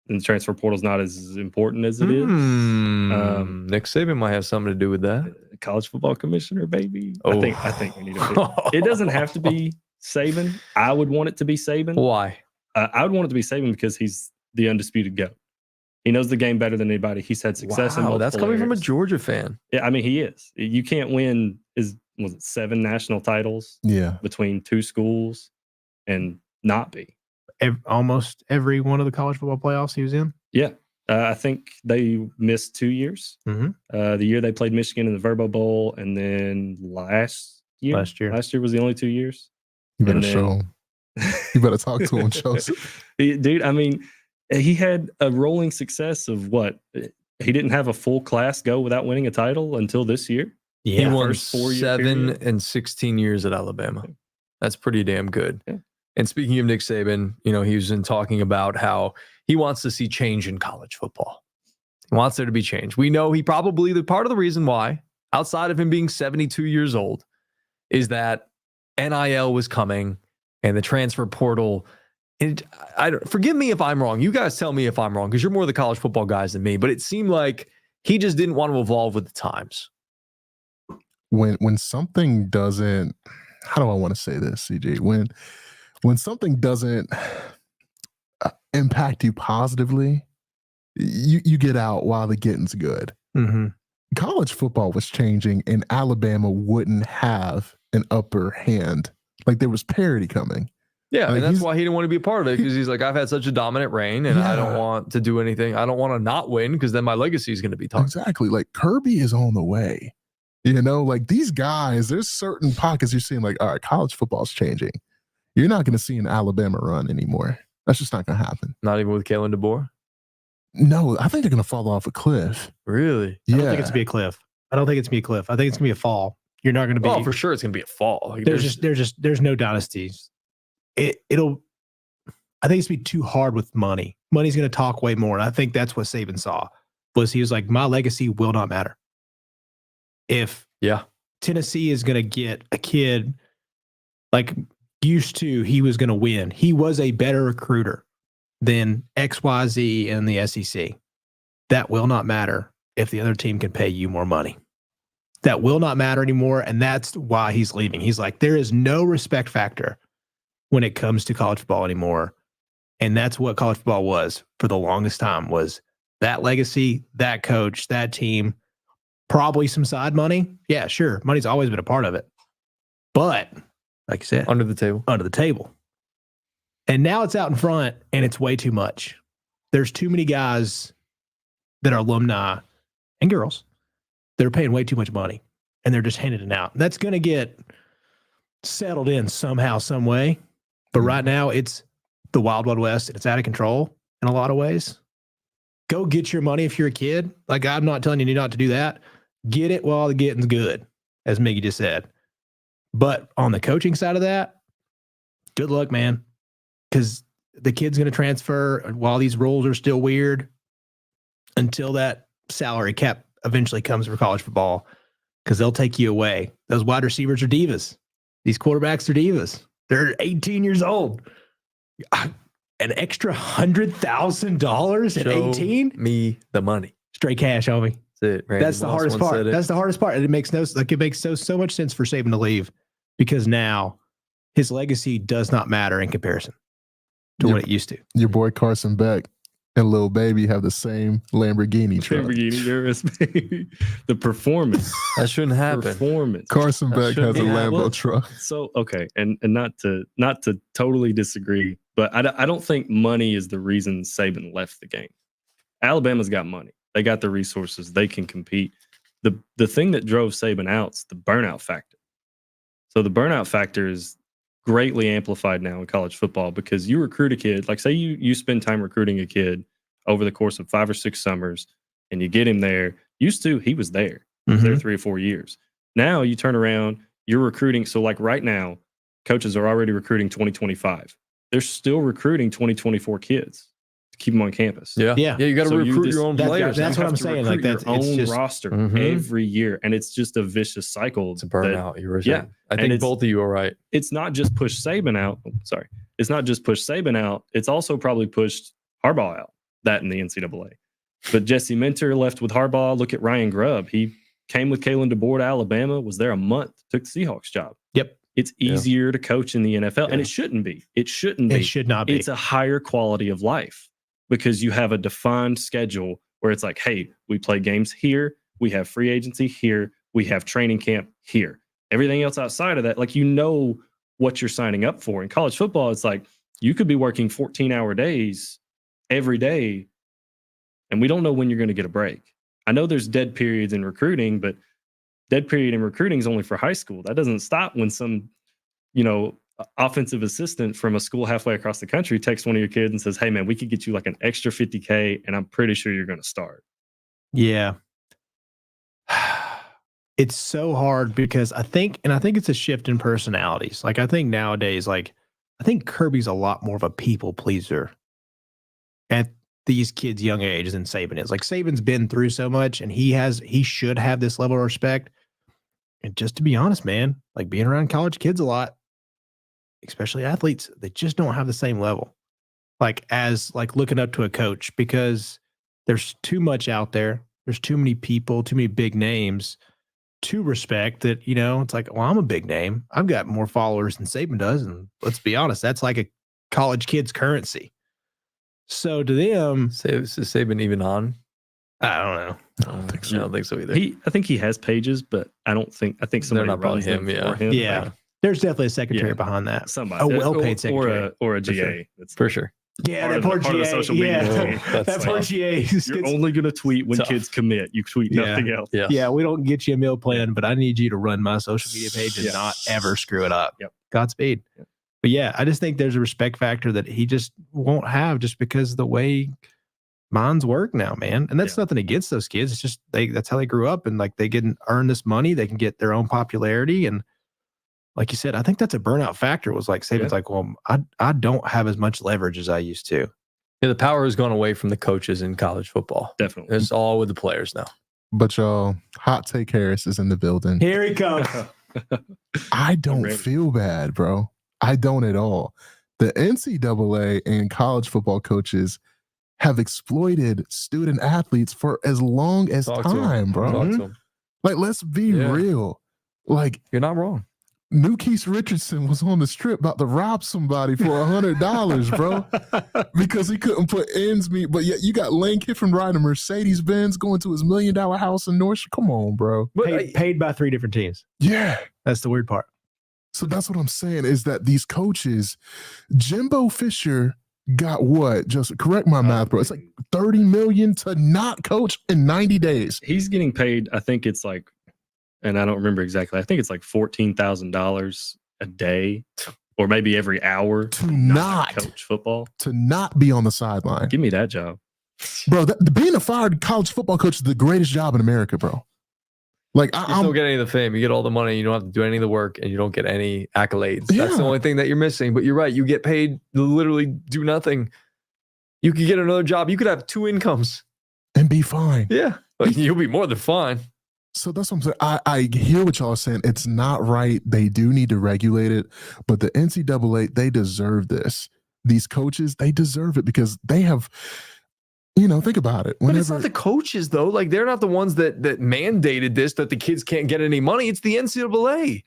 and the transfer portal is not as important as it is. Nick Saban might have something to do with that. College football commissioner, baby. Oh. I think we need to. It doesn't have to be Saban. I would want it to be Saban. Why? I would want it to be Saban because he's the undisputed GOAT. He knows the game better than anybody. He's had success in Wow, multiple that's coming from a areas. Georgia fan. Yeah, I mean, he is. You can't win. Was it 7 national titles Yeah. between 2 schools and not be? Almost every one of the college football playoffs he was in. Yeah, I think they missed 2 years. Mhm. The year they played Michigan in the Verbo Bowl, and then last year was the only 2 years. You better And then- show him. You better talk to him, Joseph. Dude, I mean, he had a rolling success of what? He didn't have a full class go without winning a title until this year. He Yeah. won First 4-year 7 period. and 16 years at Alabama. That's pretty damn good. Yeah. And speaking of Nick Saban, he was talking about how he wants to see change in college football. He wants there to be change. We know the part of the reason why, outside of him being 72 years old, is that NIL was coming and the transfer portal. And forgive me if I'm wrong. You guys tell me if I'm wrong, because you're more the college football guys than me. But it seemed like he just didn't want to evolve with the times. When something doesn't, how do I want to say this, CJ? When something doesn't impact you positively, you get out while the getting's good. Mm-hmm. College football was changing, and Alabama wouldn't have an upper hand. Like, there was parity coming. Yeah, Like, and that's why he didn't want to be a part of it, because he's like, I've had such a dominant reign, and I don't want to do anything. I don't want to not win, because then my legacy is going to be toxic. Exactly. Like, Kirby is on the way. Like, these guys, there's certain pockets you're seeing, like, all right, college football's changing. You're not going to see an Alabama run anymore. That's just not going to happen. Not even with Kalen DeBoer? No, I think they're going to fall off a cliff. Really? I don't think it's going to be a cliff. I think it's going to be a fall. You're not going to be. Oh, for sure it's going to be a fall. Like, there's no dynasties. I think it's going to be too hard with money. Money's going to talk way more. And I think that's what Saban saw. He was like, my legacy will not matter. If Tennessee is going to get a kid like used to, he was going to win. He was a better recruiter than XYZ in the SEC. That will not matter if the other team can pay you more money. That will not matter anymore, and that's why he's leaving. He's like, there is no respect factor when it comes to college football anymore, and that's what college football was for the longest time, was that legacy, that coach, that team, probably some side money. Yeah, sure, money's always been a part of it, but like you said, under the table. And now it's out in front, and it's way too much. There's too many guys that are alumni and girls that are paying way too much money, and they're just handing it out. That's going to get settled in somehow, some way. But right now, it's the Wild Wild West, and it's out of control in a lot of ways. Go get your money if you're a kid. Like, I'm not telling you not to do that. Get it while the getting's good, as Miggy just said. But on the coaching side of that, good luck, man. Because the kid's going to transfer while these rules are still weird until that salary cap eventually comes for college football, because they'll take you away. Those wide receivers are divas. These quarterbacks are divas. They're 18 years old. An extra $100,000 at 18? Me the money. Straight cash, homie. That's it. Randy That's the Moss hardest once part. said it. That's the hardest part. And it makes so much sense for Saban to leave, because now his legacy does not matter in comparison to what it used to. Your boy Carson Beck and Lil Baby have the same Lamborghini truck. Lamborghini, yours, baby. The performance. That shouldn't happen. Performance. Carson Beck has a Lambo truck. So okay, and not to totally disagree, but I don't think money is the reason Saban left the game. Alabama's got money. They got the resources. They can compete. The thing that drove Saban out's the burnout factor. So the burnout factor is greatly amplified now in college football, because you recruit a kid, like say you spend time recruiting a kid over the course of 5 or 6 summers, and you get him there. Used to, he was there. He was there 3 or 4 years. Now you turn around, you're recruiting. So like right now, coaches are already recruiting 2025. They're still recruiting 2024 kids to keep them on campus. Yeah. You got to recruit your own players. That's what I'm saying. Like, that's your own just roster every year, and it's just a vicious cycle. It's a burnout. You were saying. I and think both of you are right. It's not just push Saban out. Sorry, it's not just push Saban out. It's also probably pushed Harbaugh out. That in the NCAA. But Jesse Minter left with Harbaugh. Look at Ryan Grubb. He came with Kalen DeBoer to Alabama. Was there a month. Took the Seahawks job. Yep. It's easier to coach in the NFL, and it shouldn't be. It shouldn't be. It should not be. It's a higher quality of life, because you have a defined schedule where it's like, hey, we play games here, we have free agency here, we have training camp here. Everything else outside of that, like, you know what you're signing up for. In college football, it's like you could be working 14-hour days every day, and we don't know when you're going to get a break. I know there's dead periods in recruiting, but dead period in recruiting is only for high school. That doesn't stop when some, offensive assistant from a school halfway across the country texts one of your kids and says, "Hey man, we could get you like an extra $50K, and I'm pretty sure you're going to start." Yeah. It's so hard because I think it's a shift in personalities. Like I think nowadays, I think Kirby's a lot more of a people pleaser at these kids' young age than Saban is. Like Saban's been through so much and he should have this level of respect. And just to be honest, man, like being around college kids a lot, especially athletes, they just don't have the same level. Like as like looking up to a coach because there's too much out there. There's too many people, too many big names to respect that, it's like, well, I'm a big name. I've got more followers than Saban does. And let's be honest, that's like a college kid's currency. So to them, Is Saban even on? I don't know. I don't think so. I don't think so either. I think he has pages, but I think somebody not probably runs them him, for him. Yeah. Like, There's definitely a secretary Yeah. behind that. somebody, A well-paid secretary. or a For GA. sure. That's For sure. Yeah, part that of poor the- part of the GA. social media Yeah, game. That's that poor tough. GA. You're only going to tweet when Tough. kids commit. You tweet Yeah. nothing else. Yeah. Yeah, we don't get you a meal plan, but I need you to run my social media page and Yeah. not ever screw it up. Yep. Godspeed. Yep. But yeah, I just think there's a respect factor that he just won't have just because of the way minds work now, man. And that's Yeah. nothing against those kids. It's just that's how they grew up and like they can earn this money, they can get their own popularity. And like you said, I think that's a burnout factor. Was like Saban's like, well, I don't have as much leverage as I used to. Yeah, the power has gone away from the coaches in college football. Definitely. It's all with the players now. But y'all, Hot Take Harris is in the building. Here he comes. I don't ready. feel bad, bro. I don't at all. The NCAA and college football coaches have exploited student athletes for as long as Talk to 'em. time, bro. Talk to 'em. Like, let's be Yeah. real. Like, You're not wrong. Nukees Richardson was on the strip about to rob somebody for $100, bro, because he couldn't put ends meet. But yet you got Lane Kiffin riding a Mercedes Benz going to his $1 million house in North. Come on, bro. But paid by 3 different teams. Yeah. That's the weird part. So that's what I'm saying is that these coaches, Jimbo Fisher got what? Just correct my math, bro. It's like $30 million to not coach in 90 days. He's getting paid, I think it's like, and I don't remember exactly, I think it's like $14,000 a day or maybe every hour To not coach football. to not be on the sideline. Give me that job. Bro, being a fired college football coach is the greatest job in America, bro. Like, you I'm still get any of the fame. You get all the money. You don't have to do any of the work, and you don't get any accolades. That's Yeah. the only thing that you're missing. But you're right. You get paid to literally do nothing. You could get another job. You could have 2 incomes. and be fine. Yeah. But you'll be more than fine. So that's what I'm saying. I hear what y'all are saying. It's not right. They do need to regulate it. But the NCAA, they deserve this. These coaches, they deserve it because they have, think about it. But it's not the coaches, though. Like, they're not the ones that mandated this, that the kids can't get any money. It's the NCAA.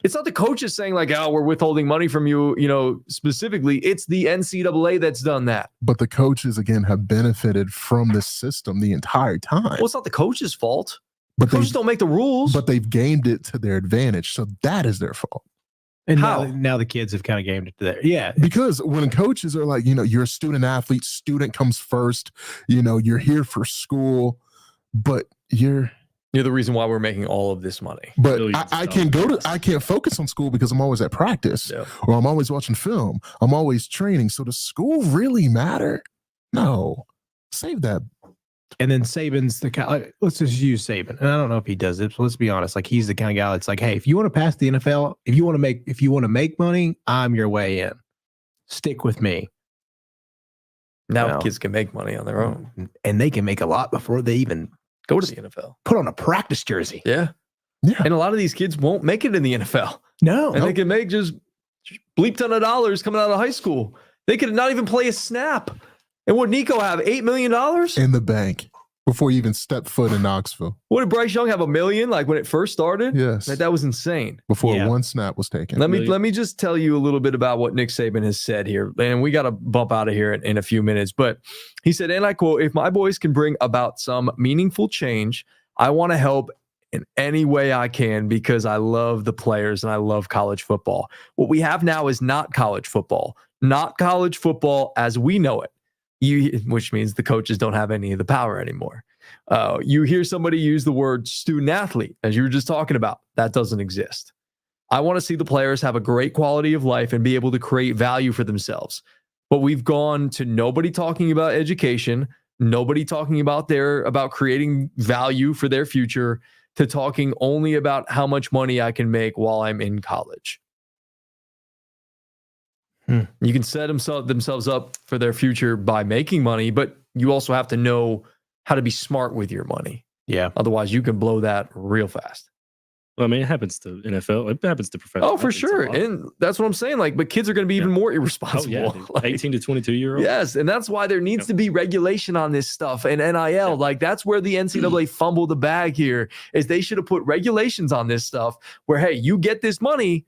It's not the coaches saying, like, oh, we're withholding money from you, specifically. It's the NCAA that's done that. But the coaches, again, have benefited from this system the entire time. Well, it's not the coach's fault. But Coaches don't make the rules. but they've gamed it to their advantage. So that is their fault. And How? now the kids have kind of gamed it to there. Yeah. Because when coaches are like, you're a student athlete, student comes first, you're here for school, but You're the reason why we're making all of this money. but Billions I of can't dollars. I can't focus on school because I'm always at practice Yeah. or I'm always watching film. I'm always training. So does school really matter? No. Save that. And then Saban's the kind. Like, let's just use Saban. And I don't know if he does it, but let's be honest. Like he's the kind of guy that's like, hey, if you want to pass the NFL, if you want to make money, I'm your way in. Stick with me. Now Well, kids can make money on their own. And they can make a lot before they even Go to the NFL. put on a practice jersey. Yeah. Yeah. And a lot of these kids won't make it in the NFL. No. And they can make just bleep ton of dollars coming out of high school. They could not even play a snap. And what Nico have? $8 million? In the bank before you even step foot in Knoxville. What did Bryce Young have? $1 million? Like when it first started? Yes. Like, that was insane. Before Yeah. one snap was taken. Let Million. me just tell you a little bit about what Nick Saban has said here. And we got to bump out of here in a few minutes. But he said, and I quote, "If my boys can bring about some meaningful change, I want to help in any way I can because I love the players and I love college football. What we have now is not college football as we know it. Which means the coaches don't have any of the power anymore. You hear somebody use the word student athlete, as you were just talking about. That doesn't exist. I want to see the players have a great quality of life and be able to create value for themselves. But we've gone to nobody talking about education, nobody talking about creating value for their future, to talking only about how much money I can make while I'm in college. You can set themselves up for their future by making money, but you also have to know how to be smart with your money. Yeah. Otherwise, you can blow that real fast. Well, I mean, it happens to NFL. It happens to professional. Oh, for athletes a sure. lot. And that's what I'm saying. Like, but kids are going to be even more irresponsible. Oh, yeah, dude. Like, 18 to 22-year-olds. yes. And that's why there needs to be regulation on this stuff. And NIL, like, that's where the NCAA fumbled the bag here, is they should have put regulations on this stuff where, hey, you get this money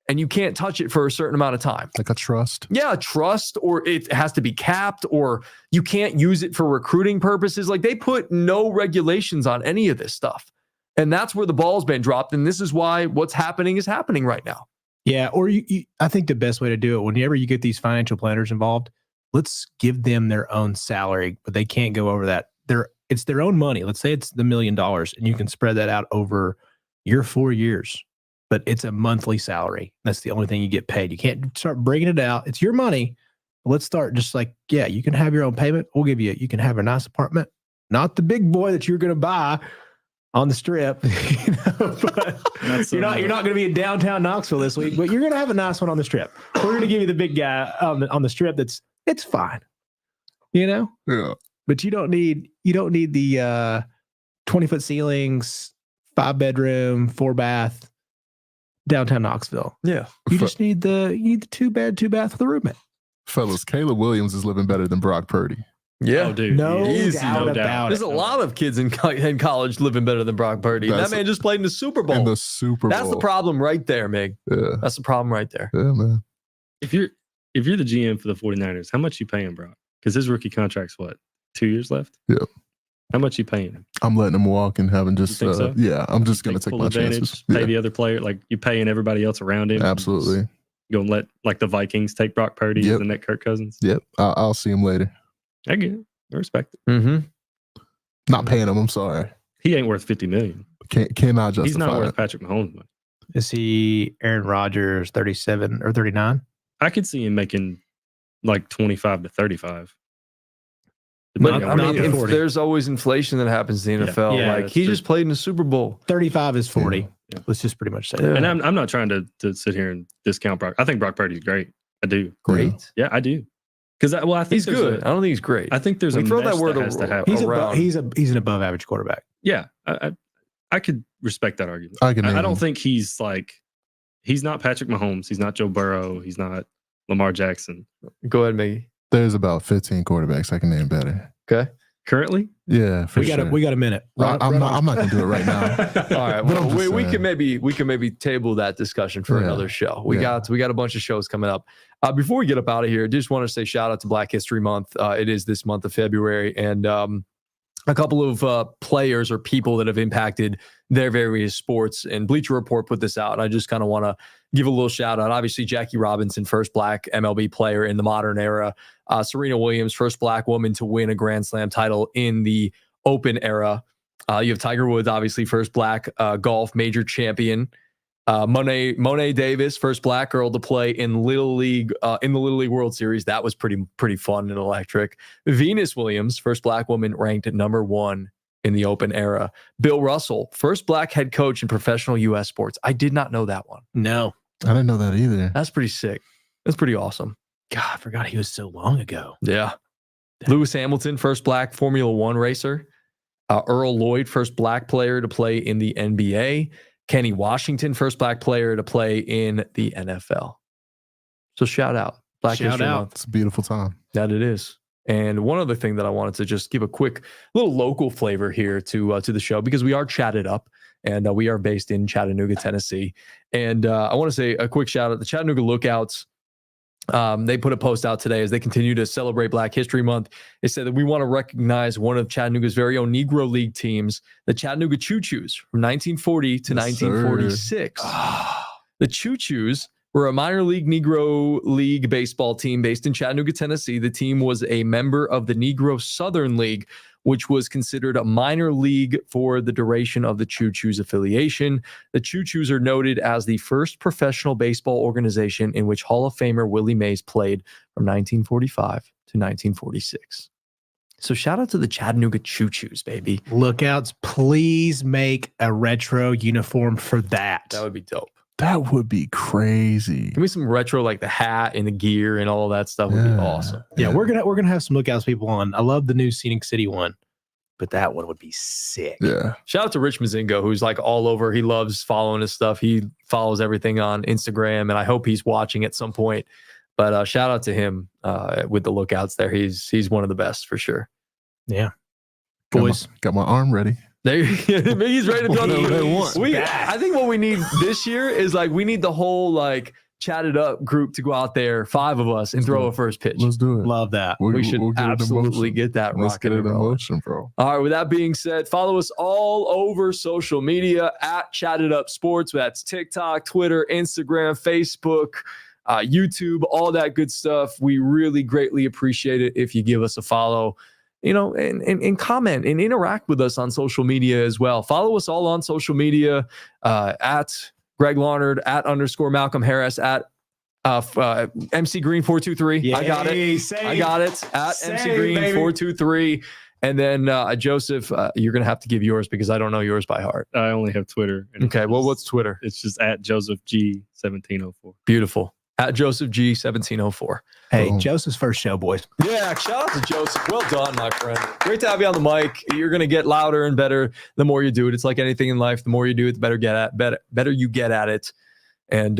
and you can't touch it for a certain amount of time. Like a trust. Yeah, trust, or it has to be capped, or you can't use it for recruiting purposes. Like, they put no regulations on any of this stuff. And that's where the ball's been dropped. And this is why what's happening is happening right now. Yeah. Or I think the best way to do it, whenever you get these financial planners involved, let's give them their own salary, but they can't go over that. It's their own money. Let's say it's the $1 million, and you can spread that out over your 4 years, but it's a monthly salary. That's the only thing you get paid. You can't start breaking it out. It's your money. Let's start just like, yeah, you can have your own payment. We'll give you can have a nice apartment, not the big boy that you're going to buy on the strip, but you're not going to be in downtown Knoxville this week, but you're going to have a nice one on the strip. We're going to give you the big guy on the strip. It's fine, Yeah. but you don't need the 20-foot ceilings, 5-bedroom, 4-bath downtown Knoxville. Yeah. You just need the 2-bed, 2-bath with a roommate. Fellas, Caleb Williams is living better than Brock Purdy. Yeah. Oh, dude. No Easy, doubt no doubt. about There's it. a lot of kids in college living better than Brock Purdy. That man just played in the Super Bowl. In the Super Bowl. That's the problem right there, Mig. Yeah. That's the problem right there. Yeah, man. If you're the GM for the 49ers, how much you paying Brock? Because his rookie contract's what, 2 years left? Yeah. How much you paying him? I'm letting him walk and having just, You think so? yeah, I'm just going to take full my advantage, chances. pay Yeah, the other player, like you paying everybody else around him. absolutely. Go and let like the Vikings take Brock Purdy Yep. and then Kirk Cousins. Yep. I'll see him later. I get it. I respect it. Mm-hmm. Not paying him. I'm sorry. He ain't worth $50 million. Cannot justify He's not worth it. Patrick Mahomes money. Is he Aaron Rodgers 37 or 39? I could see him making like 25 to 35. But depending I on mean, where he if goes. 40. there's always inflation that happens in the NFL. Yeah, like that's he true. just played in the Super Bowl. 35 is 40. Yeah. Let's just pretty much say Yeah. that. And I'm not trying to sit here and discount Brock. I think Brock Purdy's great. I do. Great. Yeah, I do. Because I think He's there's good. I don't think he's great. I think there's We a throw mesh that word that has to around. happen. He's an above average quarterback. Yeah, I could respect that argument. I can. I don't think he's not Patrick Mahomes. He's not Joe Burrow. He's not Lamar Jackson. Go ahead, Miggy. There's about 15 quarterbacks I can name better. Okay. Currently, Yeah, for We sure. got a minute. I'm not going to do it right now. All right. But I'm Well, just we saying. can maybe table that discussion for Yeah. another show. We Yeah. got a bunch of shows coming up. Before we get up out of here, I just want to say shout out to Black History Month. It is this month of February, and a couple of players or people that have impacted their various sports. And Bleacher Report put this out, and I just kind of want to give a little shout out. Obviously, Jackie Robinson, first Black MLB player in the modern era. Serena Williams, first Black woman to win a Grand Slam title in the Open era. You have Tiger Woods, obviously first Black golf major champion. Monet Davis, first Black girl to play in Little League in the Little League World Series. That was pretty fun and electric. Venus Williams, first Black woman ranked at number 1 in the Open era. Bill Russell, first Black head coach in professional U.S. sports. I did not know that one. No. I didn't know that either. That's pretty sick. That's pretty awesome. God, I forgot he was so long ago. Yeah. Lewis Hamilton, first Black Formula One racer. Earl Lloyd, first Black player to play in the NBA. Kenny Washington, first Black player to play in the NFL. So shout out. Black Shout History out. Month. It's a beautiful time. That it is. And one other thing that I wanted to just give a quick little local flavor here to the show, because we are chatted up and we are based in Chattanooga, Tennessee. And I want to say a quick shout out. The Chattanooga Lookouts, they put a post out today as they continue to celebrate Black History Month. They said that we want to recognize one of Chattanooga's very own Negro League teams, the Chattanooga Choo Choos, from 1940 to Yes, 1946. The Choo Choos were a minor league Negro League baseball team based in Chattanooga, Tennessee. The team was a member of the Negro Southern League, which was considered a minor league for the duration of the Choo Choos affiliation. The Choo Choos are noted as the first professional baseball organization in which Hall of Famer Willie Mays played from 1945 to 1946. So shout out to the Chattanooga Choo Choos, baby. Lookouts, please make a retro uniform for that. That would be dope. That would be crazy. Give me some retro, like the hat and the gear and all that stuff would be awesome. Yeah, we're gonna have some Lookouts people on. I love the new Scenic City one, but that one would be sick. Yeah. Shout out to Rich Mazingo, who's like all over. He loves following his stuff. He follows everything on Instagram, and I hope he's watching at some point. But shout out to him with the Lookouts there. He's one of the best for sure. Yeah, boys, got my arm ready. There, he's ready to throw Whatever they want. I think what we need this year is like we need the whole like chatted up group to go out there, 5 of us, and throw a first pitch. Let's do it. love that. We should we'll get it in absolutely motion. get that Let's rocking get it and in rolling. motion, bro. All right, with that being said, follow us all over social media at Chatted Up Sports. That's TikTok, Twitter, Instagram, Facebook, YouTube, all that good stuff. We really greatly appreciate it if you give us a follow, and comment and interact with us on social media as well. Follow us all on social media at Greg Larnard, at _ Malcolm Harris, at MC Green 423. Yay, I got it. same. I got it. At Same, MC Green baby. 423. And then Joseph, you're gonna have to give yours because I don't know yours by heart. I only have Twitter. And Okay, well, what's Twitter? It's just at Joseph G 1704. Beautiful. At Joseph G 1704. Hey, Boom. Joseph's first show, boys. Yeah, shout out to Joseph. Well done, my friend. Great to have you on the mic. You're gonna get louder and better the more you do it. It's like anything in life. The more you do it, the better you get at it. And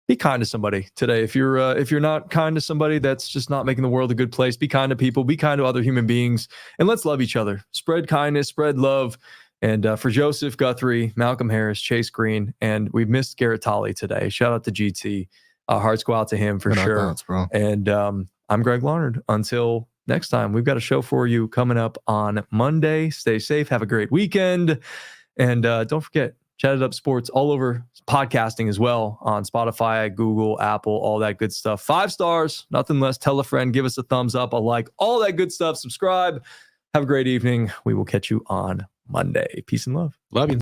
be kind to somebody today. If you're not kind to somebody, that's just not making the world a good place. Be kind to people. Be kind to other human beings, and let's love each other. Spread kindness. Spread love. And for Joseph Guthrie, Malcolm Harris, Chase Green, and we've missed Garrett Tolley today. Shout out to GT. Hearts go out to him for In our sure. thoughts, bro. And I'm Greg Larnard. Until next time, we've got a show for you coming up on Monday. Stay safe. Have a great weekend. And don't forget, Chatted Up Sports all over podcasting as well on Spotify, Google, Apple, all that good stuff. 5 stars, nothing less. Tell a friend, give us a thumbs up, a like, all that good stuff. Subscribe. Have a great evening. We will catch you on Monday. Peace and love. Love you.